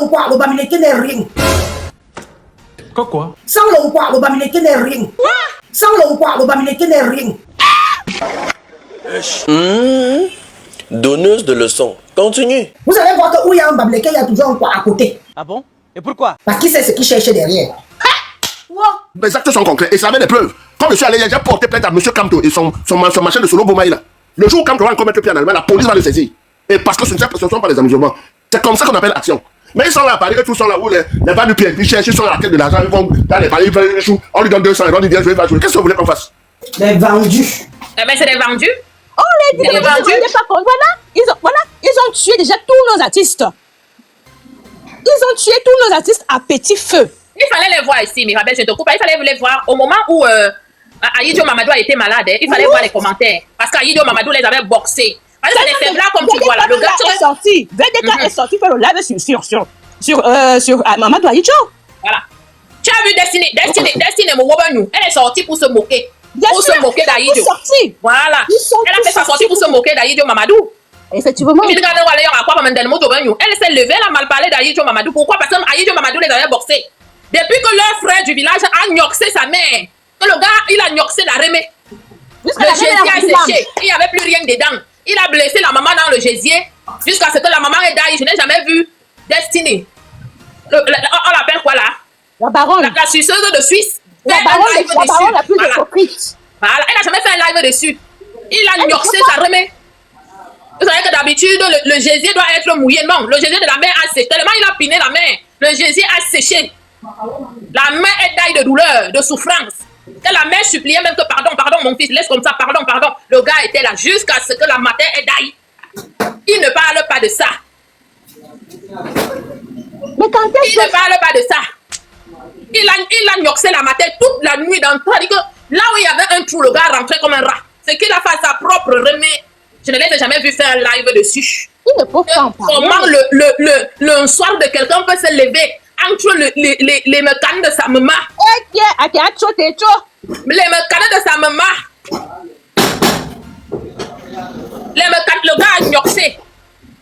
le quoi, le bamine qui n'est rien. Quoi? Sans le quoi, le bamine qui n'est rien. Sans le quoi, le bamine qui n'est rien. Donneuse de leçons. Continue. Vous allez voir que où il y a un bamine, il y a toujours un quoi à côté. Ah bon? Et pourquoi? Parce qu'il sait ce qu'il cherche derrière. Les actes sont concrets et ça avait des preuves. Quand je suis allé, j'ai porté plainte à M. Kamto et son machin de Solo Boumaï là. Le jour où Kamto va encore mettre le pied en Allemagne, la police va le saisir. Et parce que ce ne sont pas des amusements. C'est comme ça qu'on appelle action. Mais ils sont là à Paris, tous sont là où les bas du pied, ils cherchent, ils sont à la quête de l'argent, ils vont dans les paris, ils veulent les choux, on lui donne 200 euros, on lui dit je vais pas jouer. Qu'est-ce que vous voulez qu'on fasse? Des vendus. Eh ben c'est des vendus. On les dit, Des vendus. Voilà, ils ont tué déjà tous nos artistes. Ils ont tué tous nos artistes à petit feu. Il fallait les voir ici, Mirabel, je te coupe. Il fallait les voir au moment où Aïdjo Mamadou a été malade. Il fallait voir les commentaires. Parce qu'Aïdjo Mamadou les avait boxés. Parce que c'est des faiblards comme tu vois là. Le gars est sorti. VDK est sorti faire le live sur Mamadou Aïdjo. Voilà. Tu as vu Destiny Mouwobenou. Elle est sortie pour se moquer. Pour se moquer d'Aïdjo. Voilà. Elle a fait sa sortie pour se moquer d'Aïdjo Mamadou. Effectivement. Elle s'est levée, elle a mal parlé d'Aïdjo Mamadou. Pourquoi? Parce qu'Aïdjo Mamadou les avait boxés. Depuis que leur frère du village a gnoxé sa mère, que le gars, il a gnoxé la remée. Le gésier a séché, il n'y avait plus rien dedans. Il a blessé la maman dans le gésier, jusqu'à ce que la maman est d'ailleurs. Je n'ai jamais vu Destiny. On l'appelle quoi là? La baronne. La suceuse de Suisse. La baronne la plus hypocrite. Voilà, elle n'a jamais fait un live dessus. Il a gnoxé sa remée. Vous savez que d'habitude, le gésier doit être mouillé. Non, le gésier de la mère a séché. Tellement il a piné la mère, le gésier a séché. La main est d'aille de douleur, de souffrance. Que la mère suppliait même que pardon, mon fils, laisse comme ça, pardon. Le gars était là jusqu'à ce que la matin est d'aille. Il ne parle pas de ça. Mais quand il ne parle pas de ça. Il a gnoxé la matin toute la nuit dans le train. Là où il y avait un trou, le gars rentrait comme un rat. C'est qu'il a fait sa propre remée. Je ne l'ai jamais vu faire un live dessus. Il ne peut pas en parler. Comment le soir de quelqu'un peut se lever entre les mécanes de sa maman. Les mécanes de sa maman. Le gars a gnoxé.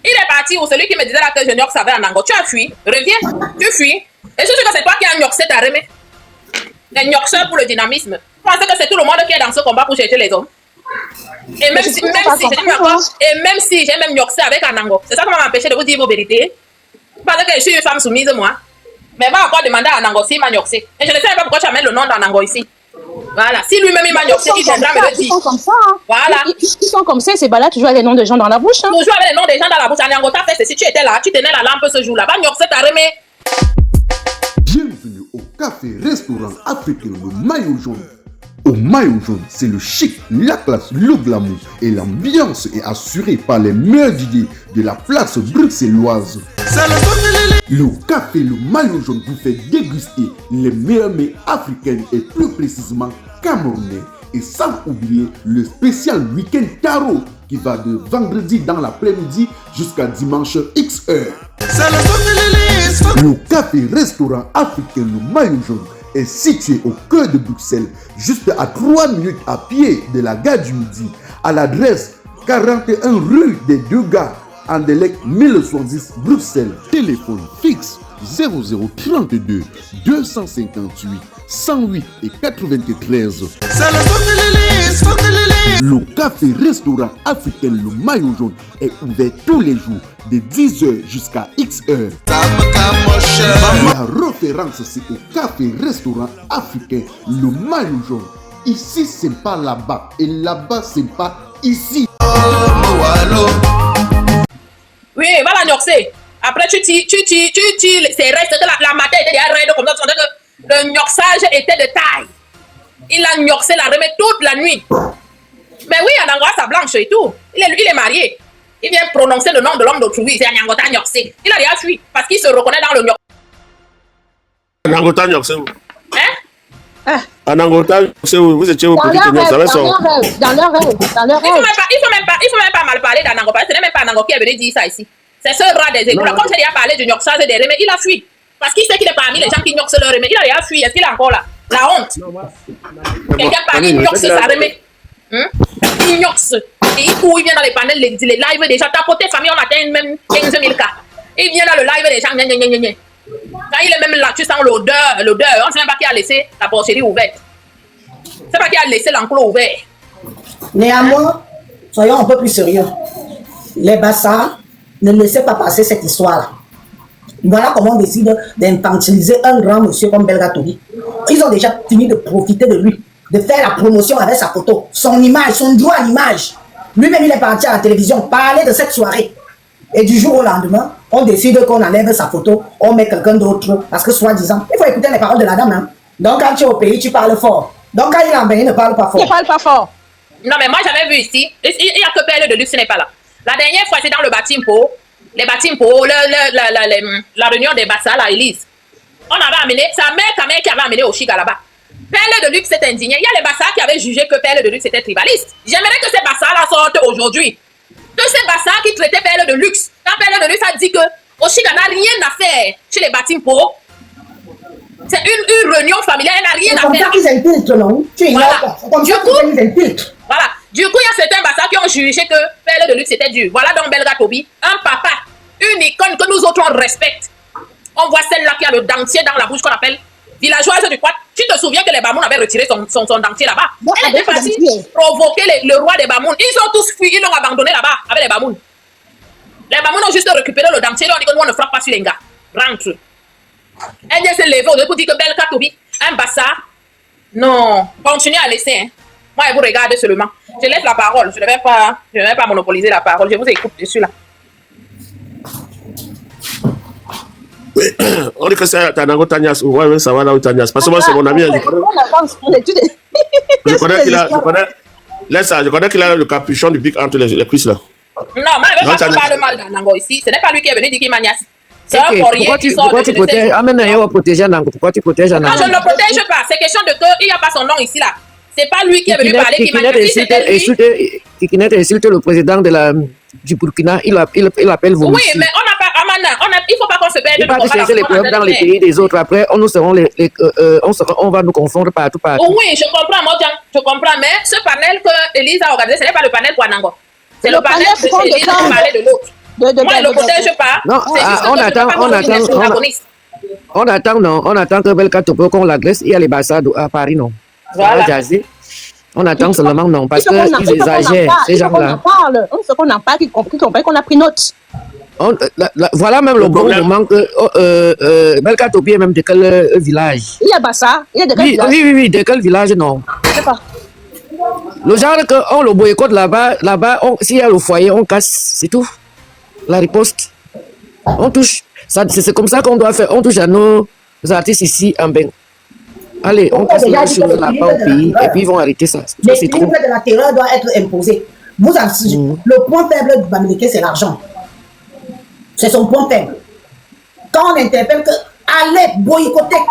Il est parti où celui qui me disait là que je gnoxe avait un angle. Tu as fui. Reviens. Tu fuis. Et je suis sûr que c'est toi qui as gnoxé ta remée. Les gnoxeurs pour le dynamisme. Je pense que c'est tout le monde qui est dans ce combat pour chercher les hommes. Et même si j'ai même gnoxé avec un angle. C'est ça qui m'a empêché de vous dire vos vérités. Parce que je suis une femme soumise, moi. Mais va encore demander à Nango s'il m'a gnoxé. Et je ne sais pas pourquoi tu amènes le nom d'Anango ici. Voilà. Si lui-même il m'a gnoxé, il viendra me le dire. Ils sont comme ça. Hein. Voilà. Ils sont comme ça, c'est balades toujours avec les noms des gens dans la bouche. Hein. Toujours avec les noms des gens dans la bouche. Anango t'a fait, si tu étais là, tu tenais la lampe ce jour-là. Va gnoxer ta remée. Bienvenue au café-restaurant africain Le Maillot Jaune. Au Maillot Jaune, c'est le chic, la classe, le glamour et l'ambiance est assurée par les meilleurs DJ de la place bruxelloise. Le café Le Maillot Jaune vous fait déguster les meilleurs mets africains et plus précisément camerounais. Et sans oublier le spécial week-end tarot qui va de vendredi dans l'après-midi jusqu'à dimanche XH. Le café-restaurant africain Le Maillot Jaune est situé au cœur de Bruxelles, juste à 3 minutes à pied de la gare du Midi, à l'adresse 41 rue des Deux Gares, Anderlecht 1070 Bruxelles. Téléphone fixe 0032 258 108 et 93. Le café-restaurant africain Le Maillot Jaune est ouvert tous les jours de 10h jusqu'à XH. La référence c'est au café-restaurant africain Le Maillot Jaune. Ici c'est pas là-bas et là-bas c'est pas ici. Oui, va la gnoxer. Après tu tires c'est restes que la matin était déjà raide comme ça. Tu sentais que le gnoxage était de taille. Il a gnoxé la remette toute la nuit. Mais oui, Anango a sa blanche et tout. Il est marié. Il vient prononcer le nom de l'homme d'autrui. C'est Anango ta gnoxé. Il a déjà fui parce qu'il se reconnaît dans le gnox. Anango ta gnoxé. Hein? Anango ta gnoxé, vous étiez au petit gnox. Dans leur rêve. Il faut même pas mal parler d'Anango. Parce que ce n'est même pas Anango qui est venu dire ça ici. C'est ce rat des égouts. Comme j'ai déjà parlé du gnoxage des remets, il a fui. Parce qu'il sait qu'il est parmi les gens qui gnoxent leur remets. Il a déjà fui. Est-ce qu'il est encore là? La honte. Quelqu'un parmi gnoxe sa remets. Il gnoxe. Et il court, il vient dans les panels, les lives déjà. Ta côté famille, on atteint même 15 000 cas. Il vient dans le live des gens, gna, gna, gna, gna, gna. Quand il est même là, tu sens l'odeur. On ne sait même pas qui a laissé la porcherie ouverte. C'est pas qui a laissé l'enclos ouvert. Néanmoins, soyons un peu plus sérieux. Les Bassa ne laissez pas passer cette histoire-là. Voilà comment on décide d'infantiliser un grand monsieur comme Belga Tobi. Ils ont déjà fini de profiter de lui, de faire la promotion avec sa photo, son image, son droit à l'image. Lui-même, il est parti à la télévision parler de cette soirée. Et du jour au lendemain, on décide qu'on enlève sa photo, on met quelqu'un d'autre, parce que soi-disant, il faut écouter les paroles de la dame. Hein. Donc quand tu es au pays, tu parles fort. Donc quand il est en Bénin, il ne parle pas fort. Il ne parle pas fort. Non, mais moi, j'avais vu ici, il n'y a que PL de luxe, ce n'est pas là. La dernière fois, c'est dans le Batimpo, la réunion des Bassa, la Élise. On avait amené, sa mère qui avait amené au Chiga là-bas. PL de luxe s'est indigné. Il y a les Bassa qui avaient jugé que PL de luxe était tribaliste. J'aimerais que ces Bassa-là sortent aujourd'hui. Que ces Bassa qui traitaient PL de luxe. Quand PL de luxe a dit que Oshiga n'a rien à faire chez les Batimpo, c'est une réunion familiale, elle n'a rien à faire. C'est comme ça qu'ils infiltrent, non? Tu ignores pas. C'est comme ça qu'ils infiltrent. Voilà. Du coup, il y a certains Bassa qui ont jugé que PL de luxe était dur. Voilà donc Belga Tobi, un papa, une icône que nous autres on respecte. On voit celle-là qui a le dentier dans la bouche qu'on appelle villageoise du Quad. Tu te souviens que les Bamoun avaient retiré son dentier là-bas? Elle était partie provoquer le roi des Bamoun. Ils ont tous fui, ils l'ont abandonné là-bas avec les Bamoun. Les Bamoun ont juste récupéré le dentier, ils ont dit que nous on ne frappe pas sur les gars. Rentre. Elle vient se lever au début pour dire que Belga Tobi, un Bassa. Non, continuez à laisser. Hein. Moi, je vous regarde seulement. Je laisse la parole. Je ne vais pas monopoliser la parole. Je vous écoute dessus là. Oui, on dit que c'est Tanango Tanias. Ouais, ça va là où Tanias. Parce que moi, c'est mon ami. Je connais qu'il a le capuchon du pic entre les cuisses là. Non, moi, je ne veux pas parler mal d'Anango ici. Ce n'est pas lui qui est venu dire qu'il m'agnace. C'est un Coréen qui sort de protéger Anango? Pourquoi tu protèges Anango? Non, je ne le protège pas. C'est question de qu'il n'y a pas son nom ici là. C'est pas lui qui est venu parler qui m'agnace. Kikinet insulte le président du Burkina. Il appelle vous. Oui, mais on n'a pas. Il ne faut pas qu'on se perde. Il va chercher les preuves dans les pays des autres. Après, on va nous confondre partout. Oui, je comprends, Modjan. Je comprends. Mais ce panel que Elise a organisé, ce n'est pas le panel pour Anango. C'est le panel que Elise a parlé de l'autre. Moi, je ne le protège pas. Non, on attend que Belga Tobi qu'on l'agresse. Il y a les Bassa à Paris, non. Voilà. On attend seulement, non, parce qu'ils exagèrent, ces gens-là. On sait qu'on en parle, qu'ils comprennent qu'on a pris note. Voilà même le bon moment que Belga Tobi est même de quel village? Il y a Bassa, il y a de quel village? Oui, de quel village, non. Je sais pas. Le genre qu'on le boycotte là-bas, s'il y a le foyer, on casse, c'est tout. La riposte. On touche. C'est comme ça qu'on doit faire. On touche à nos artistes ici en Bénin. Allez, on casse les choses là-bas au pays et puis ils vont arrêter ça. Les crimes de la terreur doivent être imposés. Le point faible du Bamileke, c'est l'argent. C'est son point faible. Quand on interpelle que allez boycotter,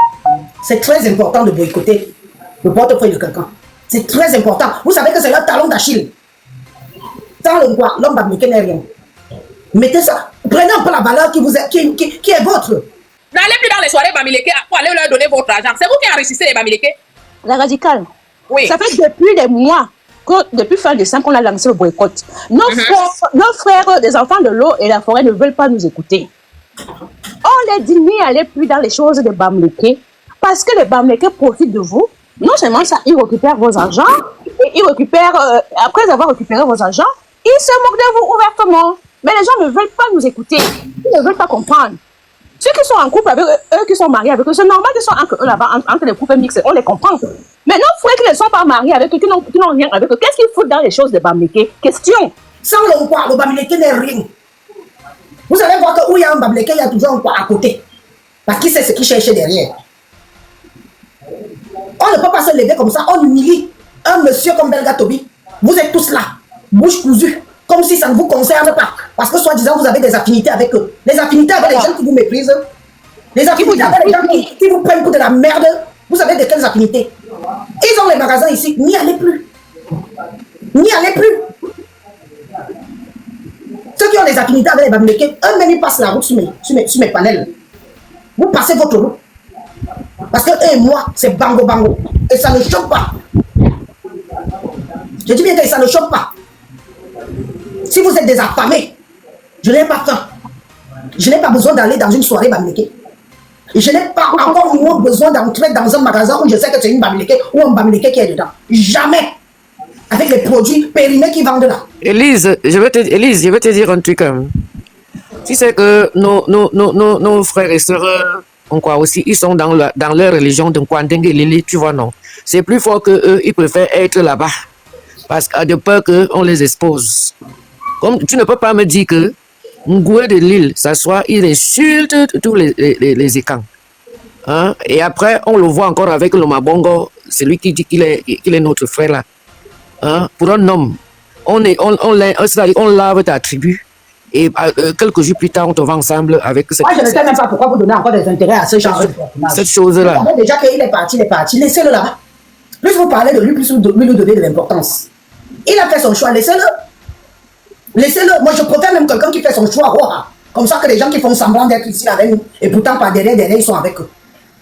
c'est très important de boycotter le portefeuille de quelqu'un. C'est très important. Vous savez que c'est leur talon d'Achille. Sans le quoi, l'homme Bamileke n'est rien. Mettez ça. Prenez un peu la valeur qui est votre. N'allez plus dans les soirées Bamileke pour aller leur donner votre argent. C'est vous qui enrichissez les Bamileke. La radicale. Oui. Ça fait depuis des mois, depuis fin décembre, qu'on a lancé le boycott. Nos frères, des enfants de l'eau et la forêt ne veulent pas nous écouter. On les dit n'allez plus dans les choses de Bamileke parce que les Bamileke profitent de vous. Non seulement ça, ils récupèrent vos argents et ils récupèrent, après avoir récupéré vos argents, ils se moquent de vous ouvertement. Mais les gens ne veulent pas nous écouter. Ils ne veulent pas comprendre. Ceux qui sont en couple avec eux, qui sont mariés avec eux, c'est normal qu'ils soient entre eux là-bas, entre les couples mixtes, on les comprend. Mais non, frères qui ne sont pas mariés avec eux, qui n'ont rien avec eux, qu'est-ce qu'ils foutent dans les choses de Bamileke? Question. Sans le Bamileke n'est rien. Vous allez voir que où il y a un Bamileke, il y a toujours un quoi à côté. Parce qu'il sait ce qu'il cherche derrière. On ne peut pas se lever comme ça, on humilie un monsieur comme Belga Tobi. Vous êtes tous là, bouche cousue. Comme si ça ne vous concerne pas. Parce que soi-disant, vous avez des affinités avec eux. Des affinités avec les gens qui vous méprisent. Des affinités avec les gens qui vous prennent pour de la merde. Vous avez de quelles affinités? Ils ont les magasins ici. N'y allez plus. N'y allez plus. Ceux qui ont des affinités avec les Bamileke, eux-mêmes, ils passent la route sur mes panels. Vous passez votre route. Parce que eux et moi, c'est bango bango. Et ça ne choque pas. Je dis bien que ça ne choque pas. Si vous êtes des affamés, je n'ai pas faim. Je n'ai pas besoin d'aller dans une soirée bamileke. Je n'ai pas encore moins besoin d'entrer dans un magasin où je sais que c'est une bamileke ou un bamileke qui est dedans. Jamais. Avec les produits périmés qui vendent là. Élise, je vais te dire un truc. Tu sais que nos frères et sœurs, on croit aussi, ils sont dans leur religion de Kwandeng et Lili, tu vois, non. C'est plus fort que eux, ils préfèrent être là-bas. Parce qu'il de peur qu'on les expose. Comme tu ne peux pas me dire que Ngoué de Lille s'assoit, il insulte tous les écans. Hein? Et après, on le voit encore avec le Mabongo, celui qui dit qu'il est notre frère là. Hein? Pour un homme, on lave ta tribu. Et quelques jours plus tard, on te va ensemble avec cette... Moi, je ne sais même pas pourquoi vous donnez encore des intérêts à ce genre de personnage. Cette chose-là. Vous savez déjà qu'il est parti. Laissez-le là. Plus vous parlez de lui, plus vous lui donnez de l'importance. Il a fait son choix, laissez-le. Laissez-le. Moi, je préfère même quelqu'un qui fait son choix. Oh, comme ça que les gens qui font semblant d'être ici avec nous, et pourtant par derrière, ils sont avec eux.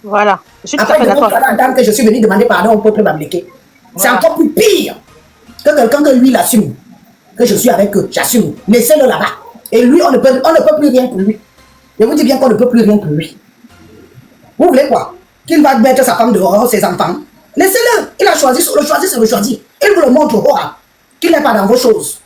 Voilà. Je suis tout à Après, fait d'accord. que je suis venu demander pardon au peuple bamileke. C'est encore plus pire que quelqu'un que lui l'assume. Que je suis avec eux, j'assume. Laissez-le là-bas. Et lui, on ne peut plus rien pour lui. Je vous dis bien qu'on ne peut plus rien pour lui. Vous voulez quoi? Qu'il va mettre sa femme dehors, ses enfants? Laissez-le. Il a choisi, c'est le choisi. Il vous le montre qu'il n'est pas dans vos choses.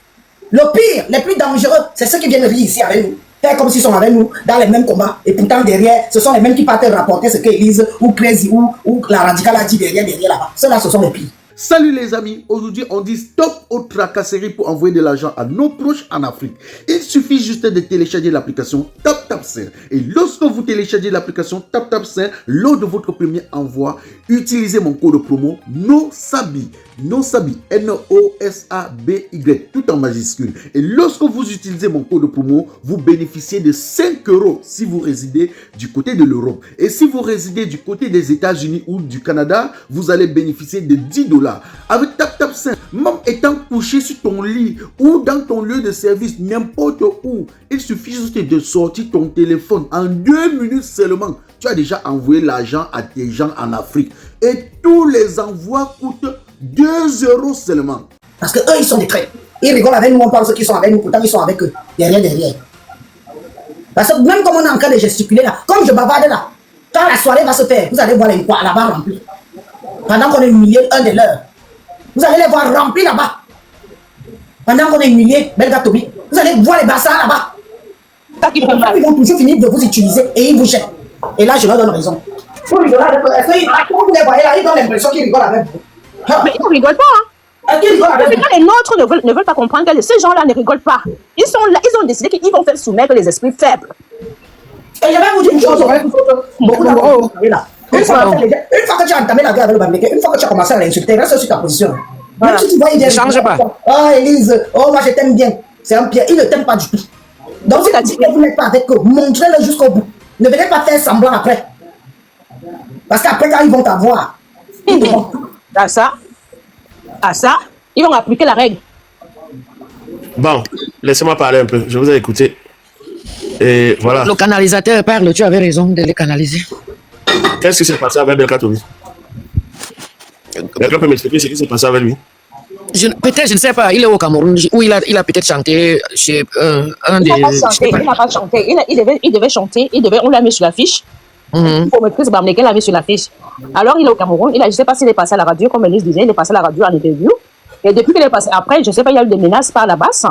Le pire, les plus dangereux, c'est ceux qui viennent vivre ici avec nous. Faire comme s'ils sont avec nous dans les mêmes combats. Et pourtant, derrière, ce sont les mêmes qui partent rapporter ce qu'Élise ou Crazy ou la radicale a dit derrière là-bas. Ceux-là, ce sont les pires. Salut les amis, aujourd'hui on dit stop aux tracasseries pour envoyer de l'argent à nos proches en Afrique. Il suffit juste de télécharger l'application TapTapSend. Et lorsque vous téléchargez l'application TapTapSend, lors de votre premier envoi, utilisez mon code promo NOSABI. NOSABI, N-O-S-A-B-Y, tout en majuscule. Et lorsque vous utilisez mon code promo, vous bénéficiez de 5 € si vous résidez du côté de l'Europe. Et si vous résidez du côté des États-Unis ou du Canada, vous allez bénéficier de 10 $. Avec TapTapSend, même étant couché sur ton lit ou dans ton lieu de service, n'importe où, il suffit juste de sortir ton téléphone. En 2 minutes seulement, tu as déjà envoyé l'argent à tes gens en Afrique. Et tous les envois coûtent 2 € seulement. Parce que eux, ils sont des traits. Ils rigolent avec nous, on pense qu'ils sont avec nous, pourtant ils sont avec eux. Derrière. Parce que même comme on est en train de gesticuler là, comme je bavarde là, quand la soirée va se faire, vous allez voir les quoi là-bas remplis. Pendant qu'on est humilié, un des leurs. Vous allez les voir remplis là-bas. Pendant qu'on est humilié, Belga Tobi, vous allez voir les bassins là-bas. Ils vont toujours finir de vous utiliser et ils vous jettent. Et là, je leur donne raison. Vous rigolez avec eux. Quand vous les voyez là, ils ont l'impression qu'ils rigolent avec vous. Mais ils ne rigolent pas. Hein. Les nôtres ne veulent pas comprendre que ces gens-là ne rigolent pas. Ils sont là, ils ont décidé qu'ils vont faire soumettre les esprits faibles. Et je vais vous dire une chose, beaucoup d'abord. Une fois que tu as entamé la guerre avec le Bamileke, une fois que tu as commencé à l'insulter, reste sur ta position. Même si tu vois, il dit, ne change pas. Oh, Élise, oh, moi je t'aime bien. C'est un pied, il ne t'aime pas du tout. Donc, si vous n'êtes pas avec eux, montrez-le jusqu'au bout. Ne venez pas faire semblant après. Parce qu'après, quand ils vont t'avoir, à ça, ils vont appliquer la règle. Bon, laissez-moi parler un peu. Je vous ai écouté. Et voilà. Le canalisateur parle, tu avais raison de les canaliser. Qu'est-ce qui s'est passé avec Belka Tobi? Quelqu'un peut m'expliquer ce qui s'est passé avec lui? Peut-être, je ne sais pas, il est au Cameroun, ou il a peut-être chanté chez un des... Il n'a pas chanté, il devait chanter, on l'a mis sur l'affiche. Pour maîtriser Bamileke, il l'a mis sur l'affiche. Alors il est au Cameroun, je ne sais pas s'il est passé à la radio, comme Elise disait, il est passé à la radio en interview. Et depuis qu'il est passé, après, je ne sais pas, il y a eu des menaces par la basse.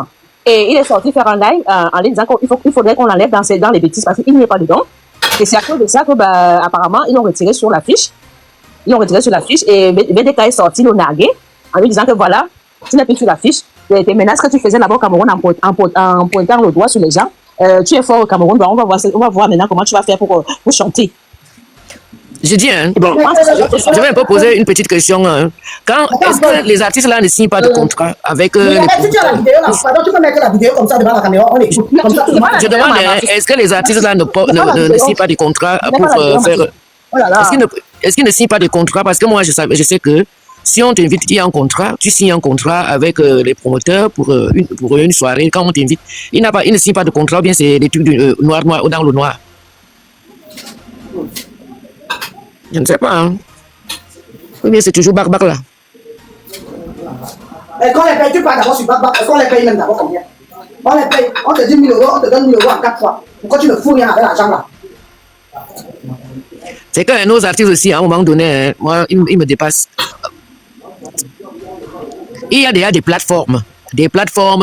Et il est sorti faire un live en disant qu'il faudrait qu'on l'enlève dans les bêtises parce qu'il n'y est pas dedans. Et c'est à cause de ça que, apparemment, ils l'ont retiré sur l'affiche. Et BDK est sorti le narguer en lui disant que voilà, tu n'es plus sur l'affiche. Tes menaces que tu faisais là-bas au Cameroun en pointant le doigt sur les gens, tu es fort au Cameroun. On va voir maintenant comment tu vas faire pour chanter. Je dis, bon, je vais un peu poser une petite question. Est-ce que les artistes là ne signent pas de contrat avec les... Si tu as la vidéo là, pardon, tu peux mettre la vidéo comme ça devant la caméra, on l'écoute. Je demande, est-ce que les artistes là ne signent pas de contrat pour faire... Est-ce qu'ils ne signent pas de contrat? Parce que moi, je sais que si on t'invite, il y a un contrat, tu signes un contrat avec les promoteurs pour une soirée. Quand on t'invite, ils ne signent pas de contrat, ou bien c'est des trucs noir ou dans le noir. Je ne sais pas. Hein. Oui, mais c'est toujours barbac là. Et quand on les paye, tu pars d'abord sur barbac. Est-ce qu'on les paye même d'abord combien? On les paye, on te dit 1 000 €, on te donne 1 000 € en 4 fois. Pourquoi tu ne fous rien avec l'argent là? C'est que nos artistes aussi, à un moment donné, hein, moi, ils me dépassent. Il y a déjà des plateformes,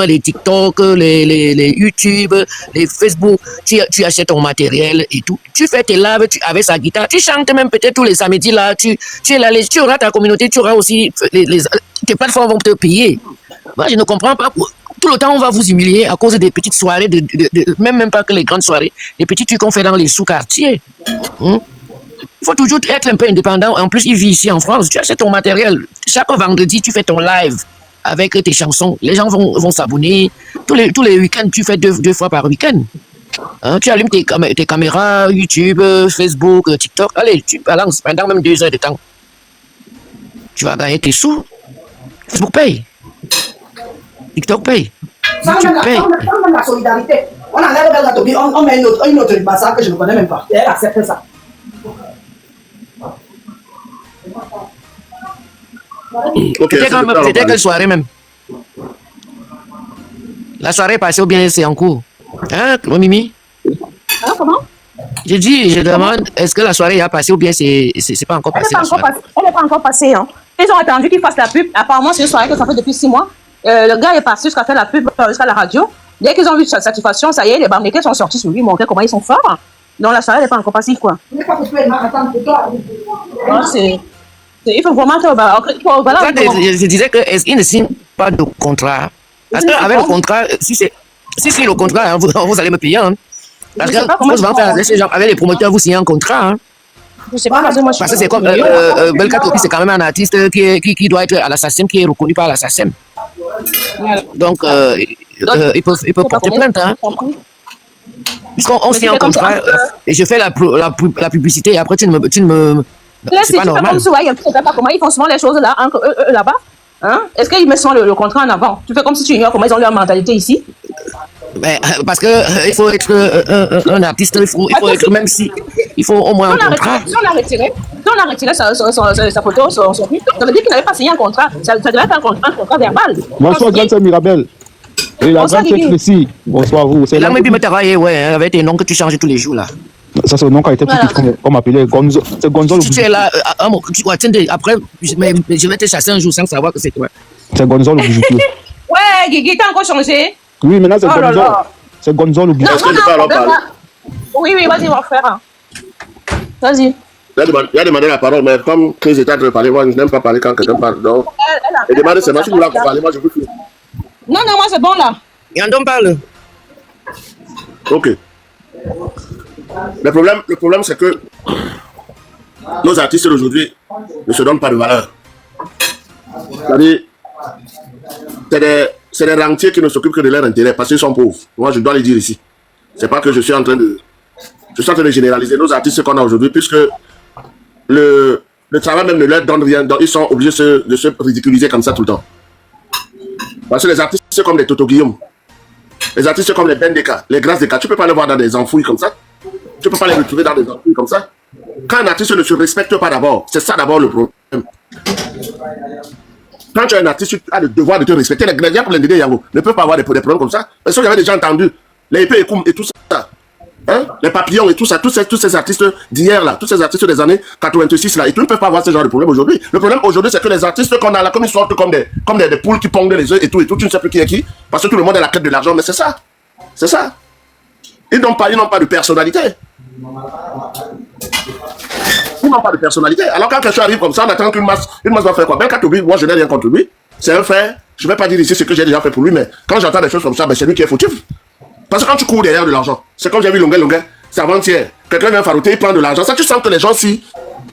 les TikTok, les YouTube, les Facebook. Tu achètes ton matériel et tout. Tu fais tes lives avec sa guitare. Tu chantes même peut-être tous les samedis là. Tu es là, tu auras ta communauté, tu auras aussi tes plateformes vont te payer. Moi, je ne comprends pas. Tout le temps, on va vous humilier à cause des petites soirées, même pas que les grandes soirées, les petits trucs qu'on fait dans les sous-quartiers. Il faut toujours être un peu indépendant. En plus, il vit ici en France. Tu achètes ton matériel. Chaque vendredi, tu fais ton live avec tes chansons. Les gens vont s'abonner. Tous les week-ends, tu fais deux fois par week-end. Hein, tu allumes tes caméras, YouTube, Facebook, TikTok. Allez, tu balances pendant même 2 heures de temps. Tu vas gagner tes sous. Facebook paye. TikTok paye. YouTube paye. Sans même la solidarité. On enlève Belga Tobi, on met une autre Libassa que je ne connais même pas. Et elle accepte ça. Ok, C'était quelle soirée même? La soirée est passée ou bien c'est en cours? Hein, Mimi? Hein, comment? Je demande, est-ce que la soirée a passé ou bien c'est pas encore passé? Elle n'est pas encore passée. Hein. Ils ont attendu qu'ils fassent la pub. Apparemment, c'est une soirée que ça fait depuis 6 mois. Le gars est parti jusqu'à faire la pub jusqu'à la radio. Dès qu'ils ont vu sa satisfaction, ça y est, les Bamileke sont sortis sur lui, montrer comment ils sont forts. Donc la soirée n'est pas encore passée, quoi. Il faut vraiment que... Voilà, je disais qu'ils ne signent pas de contrat. Parce qu'avec le contrat, si le contrat, hein, vous allez me payer. Hein. Parce que souvent, avec les promoteurs, vous signez un contrat. Hein. Je sais pas, parce que c'est comme Belka Tobi, c'est quand même un artiste qui doit être à la SACEM, qui est reconnu par la SACEM. Donc, ils peuvent porter plainte. Hein. Puisqu'on signe un contrat et je fais la publicité et après tu ne me... C'est pas normal. Comment ils font souvent les choses là, là-bas. Hein? Est-ce qu'ils mettent souvent le contrat en avant? Tu fais comme si tu ignores comment ils ont leur mentalité ici. Mais, parce que il faut être un artiste, il faut être, même si il faut au moins un contrat. Si on a retiré sa photo, son but, ça veut dire qu'il n'avait pas signé un contrat. Ça devait être un contrat verbal. Bonsoir, grande sœur Mirabel. Et la grande sœur Tracy. Bonsoir, vous. C'est là, mais travaillé, ouais, avec tes noms que tu changes tous les jours là. Ça, c'est le nom qui a été pris, comme appelé Gonzo. C'est Gonzo. Tu es là, attendez, après, je vais te chasser un jour sans savoir que c'est toi. C'est Gonzo le bijoutier. Ouais, Guigui, t'as encore changé? Oui, maintenant c'est Gonzo. C'est Gonzo le bijoutier. Est-ce que je peux alors parler? Oui, vas-y, on va faire. Vas-y. Il a demandé la parole, mais comme Chris était en train de parler, moi je n'aime pas parler quand quelqu'un parle. Donc, il a demandé seulement si vous voulez parler, moi je veux plus. Non, moi c'est bon là. Yandon parle. Ok. Le problème c'est que nos artistes d'aujourd'hui ne se donnent pas de valeur. C'est-à-dire, c'est des rentiers qui ne s'occupent que de leur intérêt parce qu'ils sont pauvres. Moi, je dois le dire ici. C'est pas que je suis en train de généraliser nos artistes qu'on a aujourd'hui, puisque le travail même ne leur donne rien. Donc, ils sont obligés de se ridiculiser comme ça tout le temps. Parce que les artistes, c'est comme les Toto Guillaume. Les artistes comme les Ben Deka, les Grâce Deka, tu peux pas les voir dans des enfouilles comme ça. Tu peux pas les retrouver dans des enfouilles comme ça. Quand un artiste ne se respecte pas d'abord, c'est ça d'abord le problème. Quand tu es un artiste, tu as le devoir de te respecter. Les gens pour les Yango ne peuvent pas avoir des problèmes comme ça. Parce que j'avais déjà entendu les épées et tout ça. Hein? Les papillons et tout ça, tous ces artistes d'hier là, tous ces artistes des années 86 là, et tout ne peuvent pas avoir ce genre de problème aujourd'hui. Le problème aujourd'hui, c'est que les artistes qu'on a là, comme ils sortent comme des poules qui pondent les œufs et tout, tu ne sais plus qui est qui, parce que tout le monde est à la quête de l'argent, mais c'est ça. C'est ça. Ils n'ont pas de personnalité. Ils n'ont pas de personnalité. Alors quand quelqu'un arrive comme ça, on attend qu'une masse va faire quoi? Ben Katobi, moi je n'ai rien contre lui. C'est un frère. Je ne vais pas dire ici ce que j'ai déjà fait pour lui, mais quand j'entends des choses comme ça, ben c'est lui qui est fautif. Parce que quand tu cours derrière de l'argent, c'est comme j'ai vu Longuet, c'est avant-hier. Quelqu'un vient farouter, il prend de l'argent. Ça, tu sens que les gens, si,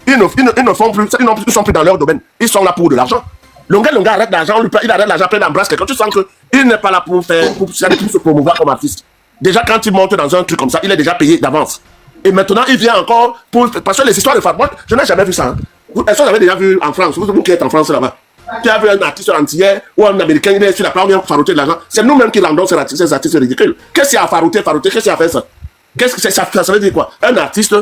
ils ne font plus, ils sont plus dans leur domaine. Ils sont là pour de l'argent. Longuet arrête l'argent, il arrête l'argent, plein d'embrasses. Quand tu sens qu'il n'est pas là pour se promouvoir comme artiste. Déjà, quand il monte dans un truc comme ça, il est déjà payé d'avance. Et maintenant, il vient encore pour. Parce que les histoires de femmes, moi, je n'ai jamais vu ça. Hein. Est-ce que vous avez déjà vu en France, vous qui êtes en France là-bas, tu as vu un artiste antillais ou un américain, il est sur la plage, il vient farouter de l'argent. C'est nous-mêmes qui rendons ces artistes ridicules. Qu'est-ce qu'il y a à farouter? Qu'est-ce qu'il y a à faire ça? Qu'est-ce que ça veut dire quoi? Un artiste,